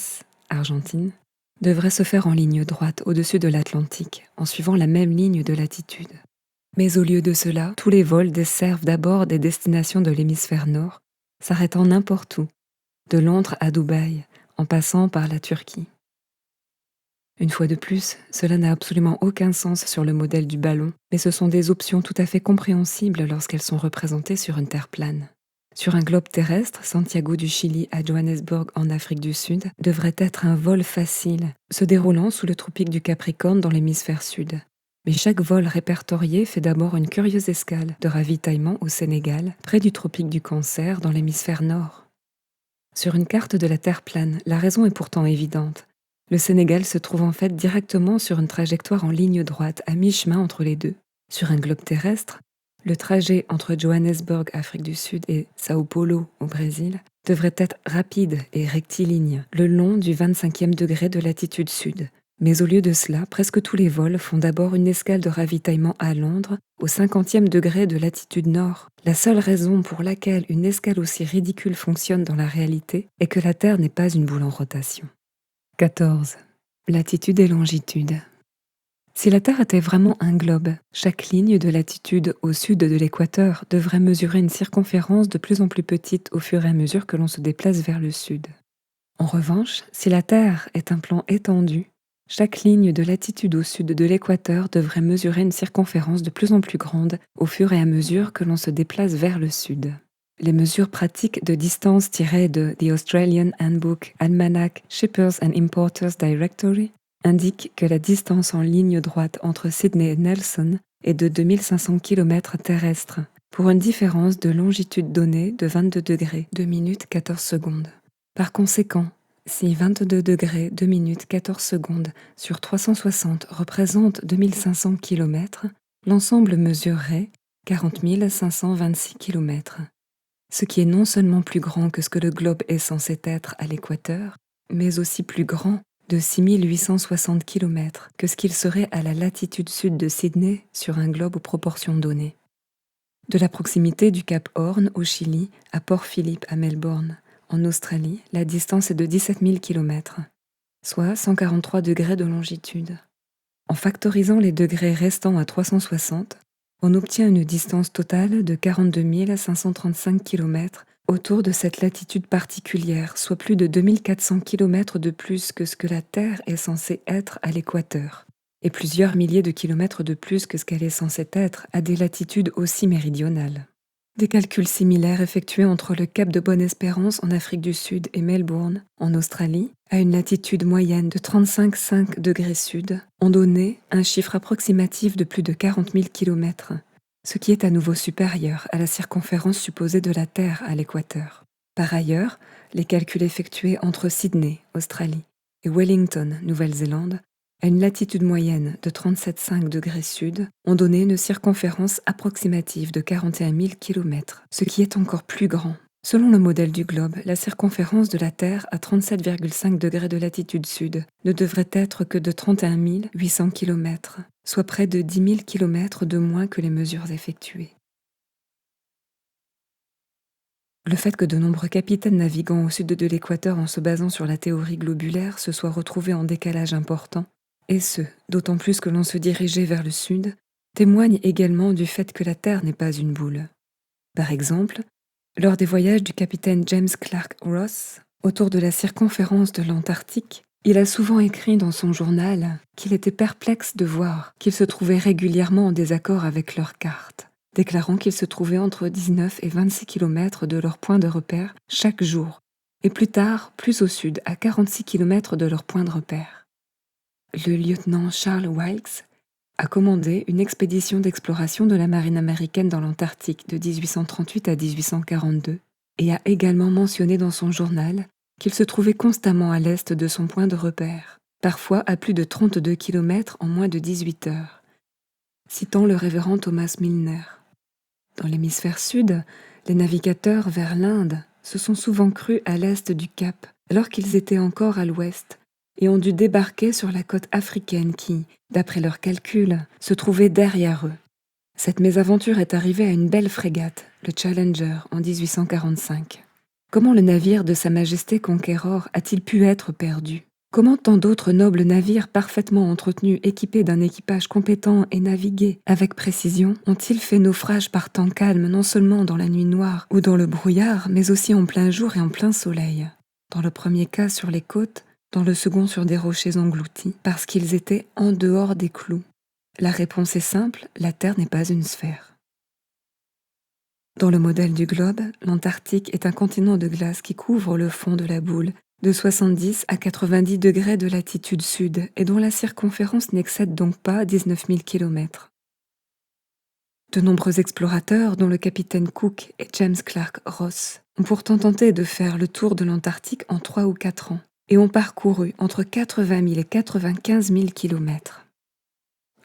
A: Argentine, devrait se faire en ligne droite au-dessus de l'Atlantique, en suivant la même ligne de latitude. Mais au lieu de cela, tous les vols desservent d'abord des destinations de l'hémisphère nord, s'arrêtant n'importe où, de Londres à Dubaï, en passant par la Turquie. Une fois de plus, cela n'a absolument aucun sens sur le modèle du ballon, mais ce sont des options tout à fait compréhensibles lorsqu'elles sont représentées sur une terre plane. Sur un globe terrestre, Santiago du Chili à Johannesburg en Afrique du Sud devrait être un vol facile, se déroulant sous le tropique du Capricorne dans l'hémisphère sud. Mais chaque vol répertorié fait d'abord une curieuse escale de ravitaillement au Sénégal, près du tropique du Cancer dans l'hémisphère nord. Sur une carte de la Terre plane, la raison est pourtant évidente. Le Sénégal se trouve en fait directement sur une trajectoire en ligne droite, à mi-chemin entre les deux. Sur un globe terrestre, le trajet entre Johannesburg, Afrique du Sud, et Sao Paulo, au Brésil, devrait être rapide et rectiligne, le long du 25e degré de latitude sud. Mais au lieu de cela, presque tous les vols font d'abord une escale de ravitaillement à Londres, au 50e degré de latitude nord. La seule raison pour laquelle une escale aussi ridicule fonctionne dans la réalité est que la Terre n'est pas une boule en rotation. 14. Latitude et longitude. Si la Terre était vraiment un globe, chaque ligne de latitude au sud de l'équateur devrait mesurer une circonférence de plus en plus petite au fur et à mesure que l'on se déplace vers le sud. En revanche, si la Terre est un plan étendu, chaque ligne de latitude au sud de l'équateur devrait mesurer une circonférence de plus en plus grande au fur et à mesure que l'on se déplace vers le sud. Les mesures pratiques de distance tirées de The Australian Handbook Almanac Shippers and Importers Directory indiquent que la distance en ligne droite entre Sydney et Nelson est de 2500 km terrestres, pour une différence de longitude donnée de 22 degrés 2 minutes 14 secondes. Par conséquent, si 22 degrés 2 minutes 14 secondes sur 360 représente 2500 km, L'ensemble mesurerait 40 526 km, ce qui est non seulement plus grand que ce que le globe est censé être à l'équateur, mais aussi plus grand de 6 860 km que ce qu'il serait à la latitude sud de Sydney sur un globe aux proportions données. De la proximité du Cap Horn au Chili à Port Phillip à Melbourne, en Australie, la distance est de 17 000 km, soit 143 degrés de longitude. En factorisant les degrés restants à 360, on obtient une distance totale de 42 535 km autour de cette latitude particulière, soit plus de 2400 km de plus que ce que la Terre est censée être à l'équateur, et plusieurs milliers de kilomètres de plus que ce qu'elle est censée être à des latitudes aussi méridionales. Des calculs similaires effectués entre le cap de Bonne-Espérance en Afrique du Sud et Melbourne, en Australie, à une latitude moyenne de 35,5 degrés sud, ont donné un chiffre approximatif de plus de 40 000 km, ce qui est à nouveau supérieur à la circonférence supposée de la Terre à l'équateur. Par ailleurs, les calculs effectués entre Sydney, Australie, et Wellington, Nouvelle-Zélande, à une latitude moyenne de 37,5 degrés sud, ont donné une circonférence approximative de 41 000 km, ce qui est encore plus grand. Selon le modèle du globe, la circonférence de la Terre à 37,5 degrés de latitude sud ne devrait être que de 31 800 km, soit près de 10 000 km de moins que les mesures effectuées. Le fait que de nombreux capitaines naviguant au sud de l'équateur en se basant sur la théorie globulaire se soient retrouvés en décalage important, et ce, d'autant plus que l'on se dirigeait vers le sud, témoigne également du fait que la Terre n'est pas une boule. Par exemple, lors des voyages du capitaine James Clark Ross autour de la circonférence de l'Antarctique, il a souvent écrit dans son journal qu'il était perplexe de voir qu'ils se trouvaient régulièrement en désaccord avec leur carte, déclarant qu'ils se trouvaient entre 19 et 26 km de leur point de repère chaque jour, et plus tard, plus au sud, à 46 km de leur point de repère. Le lieutenant Charles Wilkes a commandé une expédition d'exploration de la marine américaine dans l'Antarctique de 1838 à 1842 et a également mentionné dans son journal qu'il se trouvait constamment à l'est de son point de repère, parfois à plus de 32 km en moins de 18 heures, citant le révérend Thomas Milner. Dans l'hémisphère sud, les navigateurs vers l'Inde se sont souvent crus à l'est du Cap, alors qu'ils étaient encore à l'ouest, et ont dû débarquer sur la côte africaine qui, d'après leurs calculs, se trouvait derrière eux. Cette mésaventure est arrivée à une belle frégate, le Challenger, en 1845. Comment le navire de Sa Majesté Conqueror a-t-il pu être perdu ? Comment tant d'autres nobles navires parfaitement entretenus, équipés d'un équipage compétent et navigués avec précision, ont-ils fait naufrage par temps calme non seulement dans la nuit noire ou dans le brouillard, mais aussi en plein jour et en plein soleil ? Dans le premier cas sur les côtes, dans le second sur des rochers engloutis, parce qu'ils étaient en dehors des clous. La réponse est simple, la Terre n'est pas une sphère. Dans le modèle du globe, l'Antarctique est un continent de glace qui couvre le fond de la boule, de 70 à 90 degrés de latitude sud, et dont la circonférence n'excède donc pas 19 000 km. De nombreux explorateurs, dont le capitaine Cook et James Clark Ross, ont pourtant tenté de faire le tour de l'Antarctique en 3 ou 4 ans, et ont parcouru entre 80 000 et 95 000 km.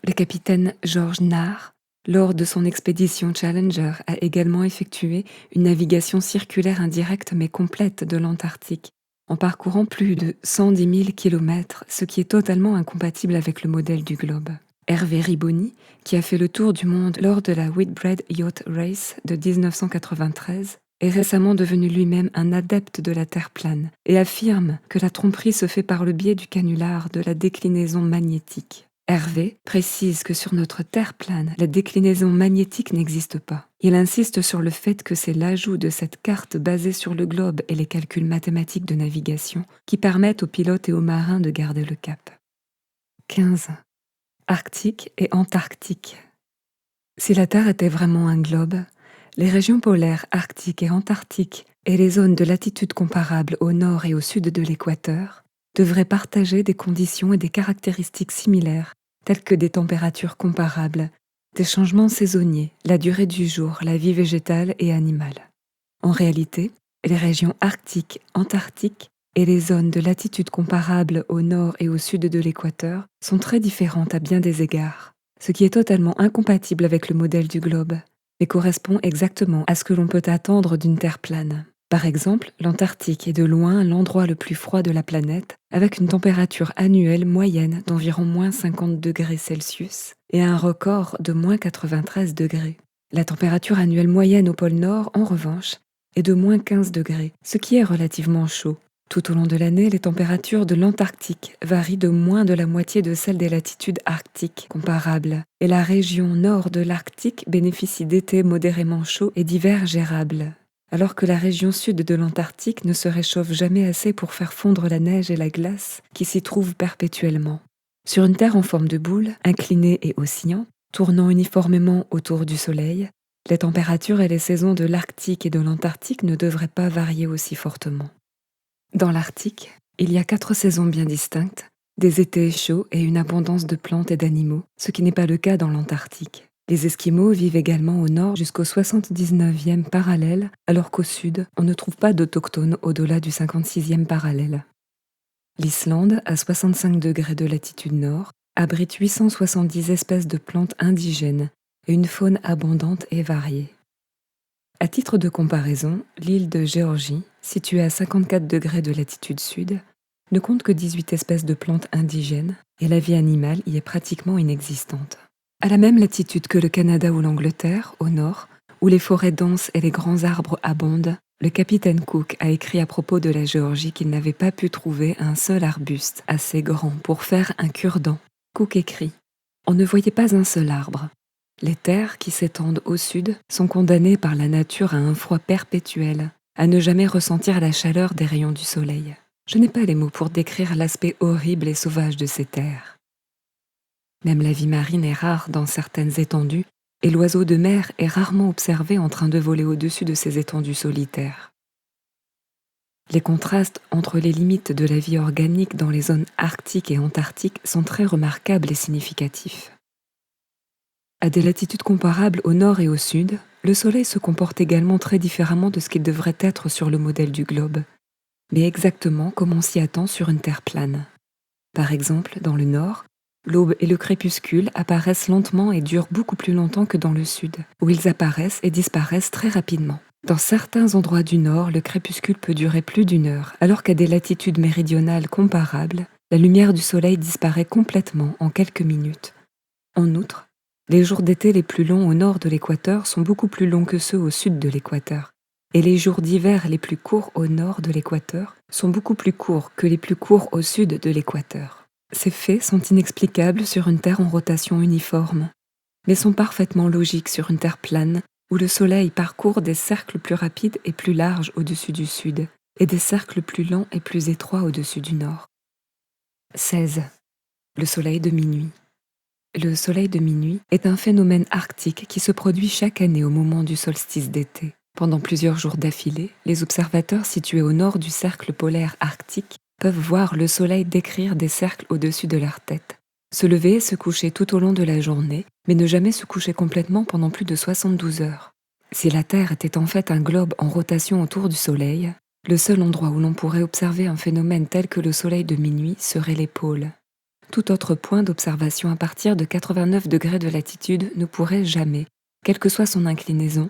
A: Le capitaine George Knarr, lors de son expédition Challenger, a également effectué une navigation circulaire indirecte mais complète de l'Antarctique, en parcourant plus de 110 000 km, ce qui est totalement incompatible avec le modèle du globe. Hervé Riboni, qui a fait le tour du monde lors de la Whitbread Yacht Race de 1993, est récemment devenu lui-même un adepte de la Terre plane et affirme que la tromperie se fait par le biais du canular de la déclinaison magnétique. Hervé précise que sur notre Terre plane, la déclinaison magnétique n'existe pas. Il insiste sur le fait que c'est l'ajout de cette carte basée sur le globe et les calculs mathématiques de navigation qui permettent aux pilotes et aux marins de garder le cap. 15. Arctique et Antarctique. Si la Terre était vraiment un globe, les régions polaires arctiques et antarctiques et les zones de latitude comparables au nord et au sud de l'équateur devraient partager des conditions et des caractéristiques similaires, telles que des températures comparables, des changements saisonniers, la durée du jour, la vie végétale et animale. En réalité, les régions arctiques, antarctiques et les zones de latitude comparables au nord et au sud de l'équateur sont très différentes à bien des égards. ce qui est totalement incompatible avec le modèle du globe, mais correspond exactement à ce que l'on peut attendre d'une Terre plane. Par exemple, l'Antarctique est de loin l'endroit le plus froid de la planète, avec une température annuelle moyenne d'environ -50 °C et un record de -93 °. La température annuelle moyenne au pôle Nord, en revanche, est de -15 °, ce qui est relativement chaud. Tout au long de l'année, les températures de l'Antarctique varient de moins de la moitié de celles des latitudes arctiques comparables, et la région nord de l'Arctique bénéficie d'étés modérément chauds et d'hivers gérables, alors que la région sud de l'Antarctique ne se réchauffe jamais assez pour faire fondre la neige et la glace qui s'y trouvent perpétuellement. Sur une Terre en forme de boule, inclinée et oscillant, tournant uniformément autour du Soleil, les températures et les saisons de l'Arctique et de l'Antarctique ne devraient pas varier aussi fortement. Dans l'Arctique, il y a 4 saisons bien distinctes, des étés chauds et une abondance de plantes et d'animaux, ce qui n'est pas le cas dans l'Antarctique. Les Esquimaux vivent également au nord jusqu'au 79e parallèle, alors qu'au sud, on ne trouve pas d'autochtones au-delà du 56e parallèle. L'Islande, à 65 de latitude nord, abrite 870 espèces de plantes indigènes et une faune abondante et variée. À titre de comparaison, l'île de Géorgie, située à 54 de latitude sud, ne compte que 18 espèces de plantes indigènes et la vie animale y est pratiquement inexistante. À la même latitude que le Canada ou l'Angleterre, au nord, où les forêts denses et les grands arbres abondent, le capitaine Cook a écrit à propos de la Géorgie qu'il n'avait pas pu trouver un seul arbuste assez grand pour faire un cure-dent. Cook écrit « On ne voyait pas un seul arbre. Les terres qui s'étendent au sud sont condamnées par la nature à un froid perpétuel, à ne jamais ressentir la chaleur des rayons du soleil. Je n'ai pas les mots pour décrire l'aspect horrible et sauvage de ces terres. Même la vie marine est rare dans certaines étendues, et l'oiseau de mer est rarement observé en train de voler au-dessus de ces étendues solitaires. Les contrastes entre les limites de la vie organique dans les zones arctiques et antarctiques sont très remarquables et significatifs. À des latitudes comparables au nord et au sud, le Soleil se comporte également très différemment de ce qu'il devrait être sur le modèle du globe, mais exactement comme on s'y attend sur une Terre plane. Par exemple, dans le nord, l'aube et le crépuscule apparaissent lentement et durent beaucoup plus longtemps que dans le sud, où ils apparaissent et disparaissent très rapidement. Dans certains endroits du nord, le crépuscule peut durer plus d'1 heure, alors qu'à des latitudes méridionales comparables, la lumière du Soleil disparaît complètement en quelques minutes. En outre, les jours d'été les plus longs au nord de l'équateur sont beaucoup plus longs que ceux au sud de l'équateur, et les jours d'hiver les plus courts au nord de l'équateur sont beaucoup plus courts que les plus courts au sud de l'équateur. Ces faits sont inexplicables sur une Terre en rotation uniforme, mais sont parfaitement logiques sur une Terre plane où le Soleil parcourt des cercles plus rapides et plus larges au-dessus du sud, et des cercles plus lents et plus étroits au-dessus du nord. 16. Le soleil de minuit. Le soleil de minuit est un phénomène arctique qui se produit chaque année au moment du solstice d'été. Pendant plusieurs jours d'affilée, les observateurs situés au nord du cercle polaire arctique peuvent voir le soleil décrire des cercles au-dessus de leur tête, se lever et se coucher tout au long de la journée, mais ne jamais se coucher complètement pendant plus de 72 heures. Si la Terre était en fait un globe en rotation autour du soleil, le seul endroit où l'on pourrait observer un phénomène tel que le soleil de minuit serait les pôles. Tout autre point d'observation à partir de 89 de latitude ne pourrait jamais, quelle que soit son inclinaison,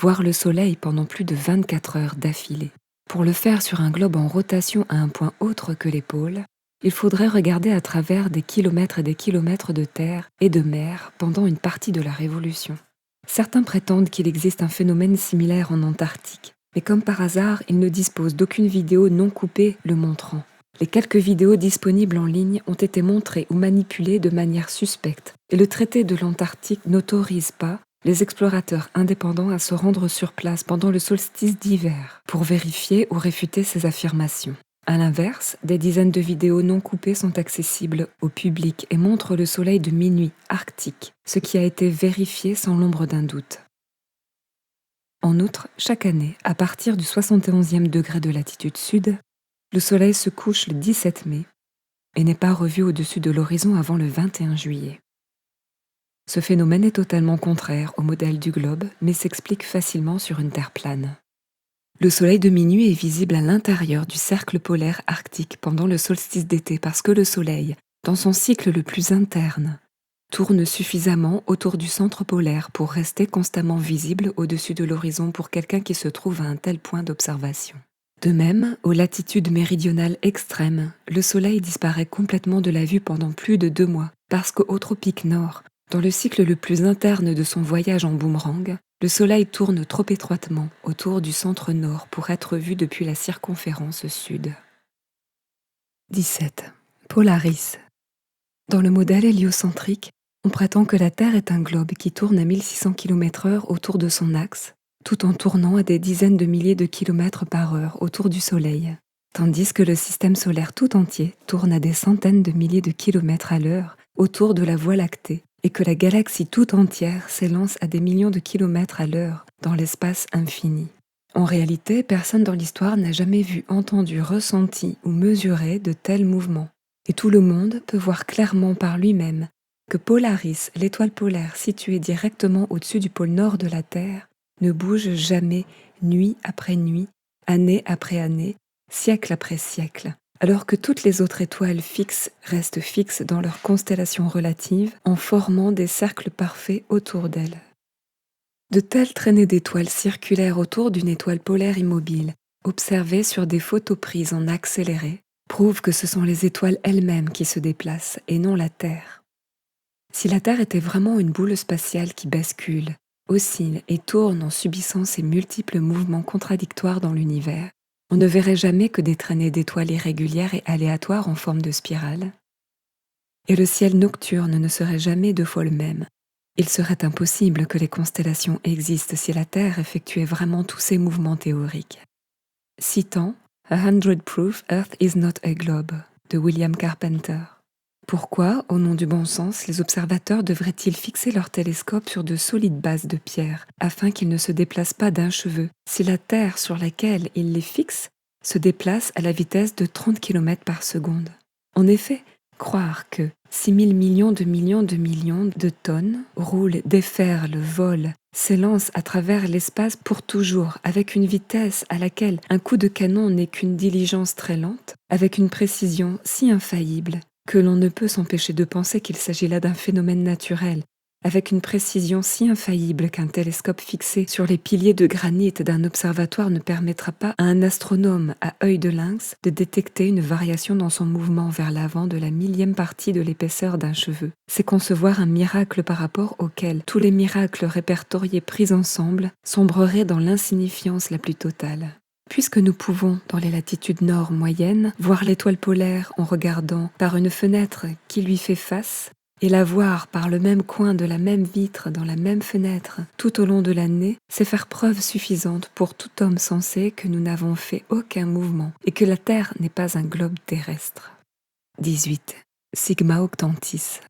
A: voir le soleil pendant plus de 24 heures d'affilée. Pour le faire sur un globe en rotation à un point autre que les pôles, il faudrait regarder à travers des kilomètres et des kilomètres de terre et de mer pendant une partie de la révolution. Certains prétendent qu'il existe un phénomène similaire en Antarctique, mais comme par hasard, ils ne disposent d'aucune vidéo non coupée le montrant. Les quelques vidéos disponibles en ligne ont été montrées ou manipulées de manière suspecte, et le traité de l'Antarctique n'autorise pas les explorateurs indépendants à se rendre sur place pendant le solstice d'hiver pour vérifier ou réfuter ces affirmations. À l'inverse, des dizaines de vidéos non coupées sont accessibles au public et montrent le soleil de minuit arctique, ce qui a été vérifié sans l'ombre d'un doute. En outre, chaque année, à partir du 71e degré de latitude sud, le soleil se couche le 17 mai et n'est pas revu au-dessus de l'horizon avant le 21 juillet. Ce phénomène est totalement contraire au modèle du globe, mais s'explique facilement sur une Terre plane. Le soleil de minuit est visible à l'intérieur du cercle polaire arctique pendant le solstice d'été parce que le soleil, dans son cycle le plus interne, tourne suffisamment autour du centre polaire pour rester constamment visible au-dessus de l'horizon pour quelqu'un qui se trouve à un tel point d'observation. De même, aux latitudes méridionales extrêmes, le Soleil disparaît complètement de la vue pendant plus de 2 mois, parce qu'au tropique nord, dans le cycle le plus interne de son voyage en boomerang, le Soleil tourne trop étroitement autour du centre nord pour être vu depuis la circonférence sud. 17. Polaris. Dans le modèle héliocentrique, on prétend que la Terre est un globe qui tourne à 1600 km/h autour de son axe, tout en tournant à des dizaines de milliers de kilomètres par heure autour du Soleil, tandis que le système solaire tout entier tourne à des centaines de milliers de kilomètres à l'heure autour de la Voie lactée, et que la galaxie tout entière s'élance à des millions de kilomètres à l'heure dans l'espace infini. En réalité, personne dans l'histoire n'a jamais vu, entendu, ressenti ou mesuré de tels mouvements. Et tout le monde peut voir clairement par lui-même que Polaris, l'étoile polaire située directement au-dessus du pôle nord de la Terre, ne bouge jamais, nuit après nuit, année après année, siècle après siècle, alors que toutes les autres étoiles fixes restent fixes dans leur constellation relative en formant des cercles parfaits autour d'elles. De telles traînées d'étoiles circulaires autour d'une étoile polaire immobile, observées sur des photos prises en accéléré, prouvent que ce sont les étoiles elles-mêmes qui se déplacent et non la Terre. Si la Terre était vraiment une boule spatiale qui bascule, oscille et tourne en subissant ces multiples mouvements contradictoires dans l'univers, on ne verrait jamais que des traînées d'étoiles irrégulières et aléatoires en forme de spirale. Et le ciel nocturne ne serait jamais 2 fois le même. Il serait impossible que les constellations existent si la Terre effectuait vraiment tous ces mouvements théoriques. Citant « 100 Proof Earth is not a globe » de William Carpenter. Pourquoi, au nom du bon sens, les observateurs devraient-ils fixer leur télescope sur de solides bases de pierre afin qu'ils ne se déplacent pas d'un cheveu si la Terre sur laquelle ils les fixent se déplace à la vitesse de 30 km par seconde? En effet, croire que 6 000 millions de tonnes roulent, déferlent, volent, s'élancent à travers l'espace pour toujours, avec une vitesse à laquelle un coup de canon n'est qu'une diligence très lente, avec une précision si infaillible que l'on ne peut s'empêcher de penser qu'il s'agit là d'un phénomène naturel, avec une précision si infaillible qu'un télescope fixé sur les piliers de granit d'un observatoire ne permettra pas à un astronome à œil de lynx de détecter une variation dans son mouvement vers l'avant de la millième partie de l'épaisseur d'un cheveu. C'est concevoir un miracle par rapport auquel tous les miracles répertoriés pris ensemble sombreraient dans l'insignifiance la plus totale. Puisque nous pouvons, dans les latitudes nord moyennes, voir l'étoile polaire en regardant par une fenêtre qui lui fait face, et la voir par le même coin de la même vitre dans la même fenêtre tout au long de l'année, c'est faire preuve suffisante pour tout homme sensé que nous n'avons fait aucun mouvement et que la Terre n'est pas un globe terrestre. 18. Sigma Octantis.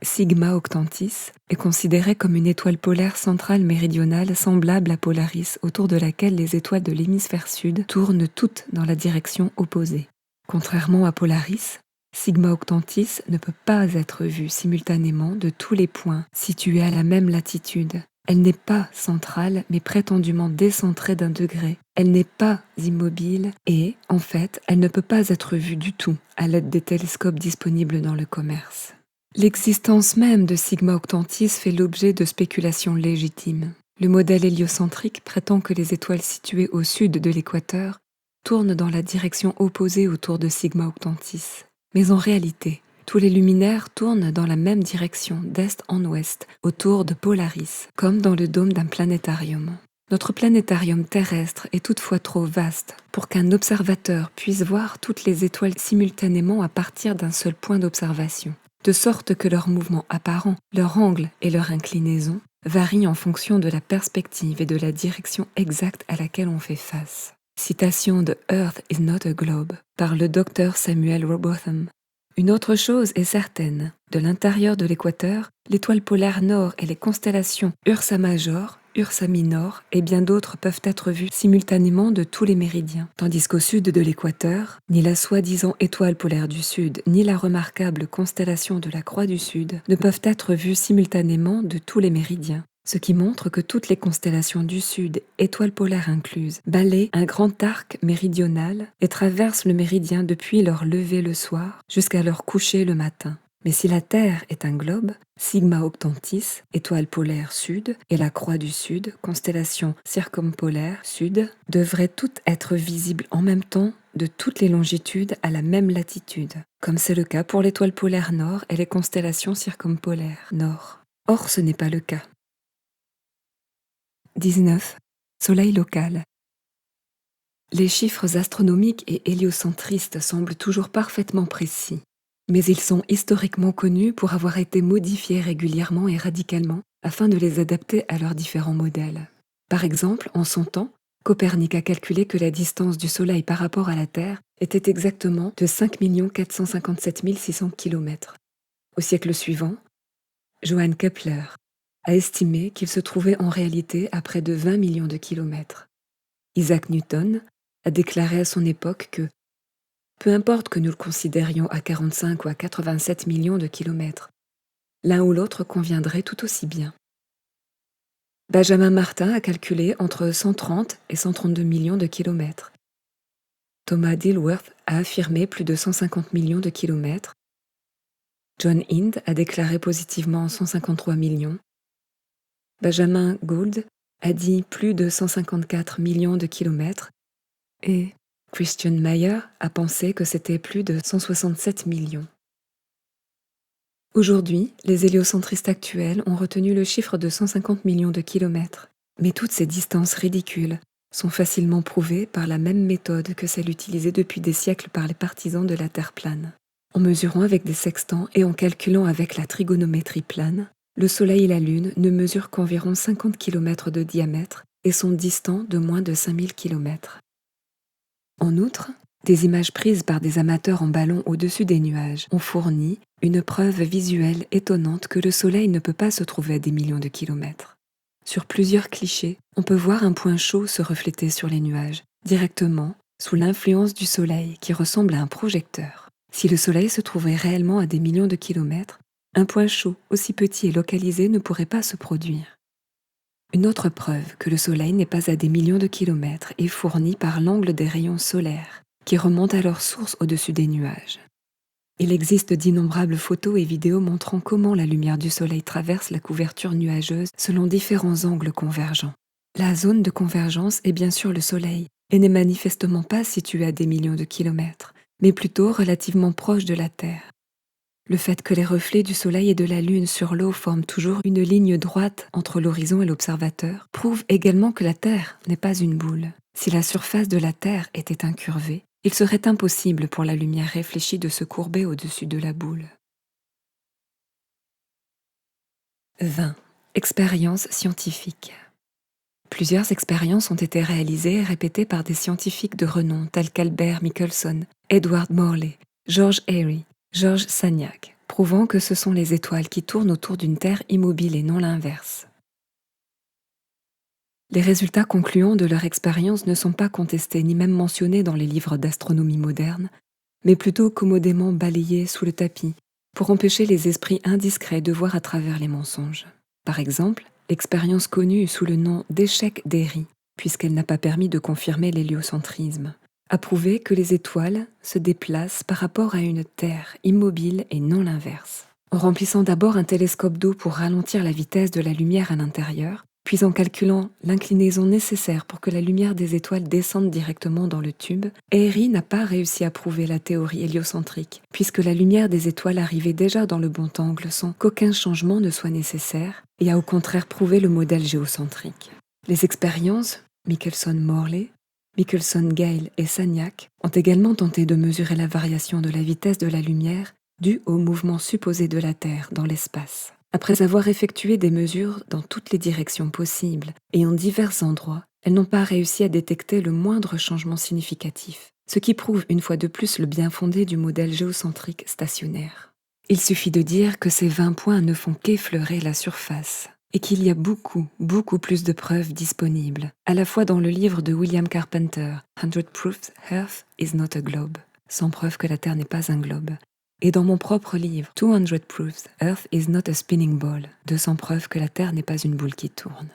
A: Sigma Octantis est considérée comme une étoile polaire centrale méridionale semblable à Polaris, autour de laquelle les étoiles de l'hémisphère sud tournent toutes dans la direction opposée. Contrairement à Polaris, Sigma Octantis ne peut pas être vue simultanément de tous les points situés à la même latitude. Elle n'est pas centrale, mais prétendument décentrée d'1 degré. Elle n'est pas immobile et, en fait, elle ne peut pas être vue du tout à l'aide des télescopes disponibles dans le commerce. L'existence même de Sigma Octantis fait l'objet de spéculations légitimes. Le modèle héliocentrique prétend que les étoiles situées au sud de l'équateur tournent dans la direction opposée autour de Sigma Octantis. Mais en réalité, tous les luminaires tournent dans la même direction, d'est en ouest, autour de Polaris, comme dans le dôme d'un planétarium. Notre planétarium terrestre est toutefois trop vaste pour qu'un observateur puisse voir toutes les étoiles simultanément à partir d'un seul point d'observation, de sorte que leurs mouvements apparents, leur angle et leur inclinaison varient en fonction de la perspective et de la direction exacte à laquelle on fait face. Citation de Earth is not a globe par le docteur Samuel Robotham. Une autre chose est certaine, de l'intérieur de l'équateur, l'étoile polaire nord et les constellations Ursa Major, Ursa Minor et bien d'autres peuvent être vues simultanément de tous les méridiens, tandis qu'au sud de l'équateur, ni la soi-disant étoile polaire du sud, ni la remarquable constellation de la Croix du Sud ne peuvent être vues simultanément de tous les méridiens. Ce qui montre que toutes les constellations du Sud, étoiles polaires incluses, balayent un grand arc méridional et traversent le méridien depuis leur lever le soir jusqu'à leur coucher le matin. Mais si la Terre est un globe, Sigma Octantis, étoile polaire sud, et la Croix du Sud, constellation circumpolaire sud, devraient toutes être visibles en même temps de toutes les longitudes à la même latitude, comme c'est le cas pour l'étoile polaire nord et les constellations circumpolaires nord. Or, ce n'est pas le cas. 19. Soleil local. Les chiffres astronomiques et héliocentristes semblent toujours parfaitement précis, mais ils sont historiquement connus pour avoir été modifiés régulièrement et radicalement afin de les adapter à leurs différents modèles. Par exemple, en son temps, Copernic a calculé que la distance du Soleil par rapport à la Terre était exactement de 5 457 600 km. Au siècle suivant, Johann Kepler a estimé qu'il se trouvait en réalité à près de 20 millions de kilomètres. Isaac Newton a déclaré à son époque que peu importe que nous le considérions à 45 ou à 87 millions de kilomètres, l'un ou l'autre conviendrait tout aussi bien. Benjamin Martin a calculé entre 130 et 132 millions de kilomètres. Thomas Dilworth a affirmé plus de 150 millions de kilomètres. John Hind a déclaré positivement 153 millions. Benjamin Gould a dit plus de 154 millions de kilomètres. Et Christian Mayer a pensé que c'était plus de 167 millions. Aujourd'hui, les héliocentristes actuels ont retenu le chiffre de 150 millions de kilomètres. Mais toutes ces distances ridicules sont facilement prouvées par la même méthode que celle utilisée depuis des siècles par les partisans de la Terre plane. En mesurant avec des sextants et en calculant avec la trigonométrie plane, le Soleil et la Lune ne mesurent qu'environ 50 km de diamètre et sont distants de moins de 5000 km. En outre, des images prises par des amateurs en ballon au-dessus des nuages ont fourni une preuve visuelle étonnante que le Soleil ne peut pas se trouver à des millions de kilomètres. Sur plusieurs clichés, on peut voir un point chaud se refléter sur les nuages, directement sous l'influence du Soleil qui ressemble à un projecteur. Si le Soleil se trouvait réellement à des millions de kilomètres, un point chaud aussi petit et localisé ne pourrait pas se produire. Une autre preuve que le Soleil n'est pas à des millions de kilomètres est fournie par l'angle des rayons solaires, qui remontent à leur source au-dessus des nuages. Il existe d'innombrables photos et vidéos montrant comment la lumière du Soleil traverse la couverture nuageuse selon différents angles convergents. La zone de convergence est bien sûr le Soleil, et n'est manifestement pas située à des millions de kilomètres, mais plutôt relativement proche de la Terre. Le fait que les reflets du Soleil et de la Lune sur l'eau forment toujours une ligne droite entre l'horizon et l'observateur prouve également que la Terre n'est pas une boule. Si la surface de la Terre était incurvée, il serait impossible pour la lumière réfléchie de se courber au-dessus de la boule. 20. Expériences scientifiques. Plusieurs expériences ont été réalisées et répétées par des scientifiques de renom tels qu'Albert Michelson, Edward Morley, George Airy, George Sagnac, prouvant que ce sont les étoiles qui tournent autour d'une Terre immobile et non l'inverse. Les résultats concluants de leur expérience ne sont pas contestés ni même mentionnés dans les livres d'astronomie moderne, mais plutôt commodément balayés sous le tapis pour empêcher les esprits indiscrets de voir à travers les mensonges. Par exemple, l'expérience connue sous le nom d'échec d'Airy, puisqu'elle n'a pas permis de confirmer l'héliocentrisme, a prouvé que les étoiles se déplacent par rapport à une Terre immobile et non l'inverse. En remplissant d'abord un télescope d'eau pour ralentir la vitesse de la lumière à l'intérieur, puis en calculant l'inclinaison nécessaire pour que la lumière des étoiles descende directement dans le tube, Airy n'a pas réussi à prouver la théorie héliocentrique, puisque la lumière des étoiles arrivait déjà dans le bon angle sans qu'aucun changement ne soit nécessaire, et a au contraire prouvé le modèle géocentrique. Les expériences Michelson-Morley, Michelson-Gale et Sagnac ont également tenté de mesurer la variation de la vitesse de la lumière due au mouvement supposé de la Terre dans l'espace. Après avoir effectué des mesures dans toutes les directions possibles et en divers endroits, elles n'ont pas réussi à détecter le moindre changement significatif, ce qui prouve une fois de plus le bien fondé du modèle géocentrique stationnaire. Il suffit de dire que ces 20 points ne font qu'effleurer la surface, et qu'il y a beaucoup plus de preuves disponibles, à la fois dans le livre de William Carpenter, 100 Proofs Earth is not a globe, sans preuve que la Terre n'est pas un globe, et dans mon propre livre, 200 Proofs Earth is not a spinning ball, 200 preuves que la Terre n'est pas une boule qui tourne.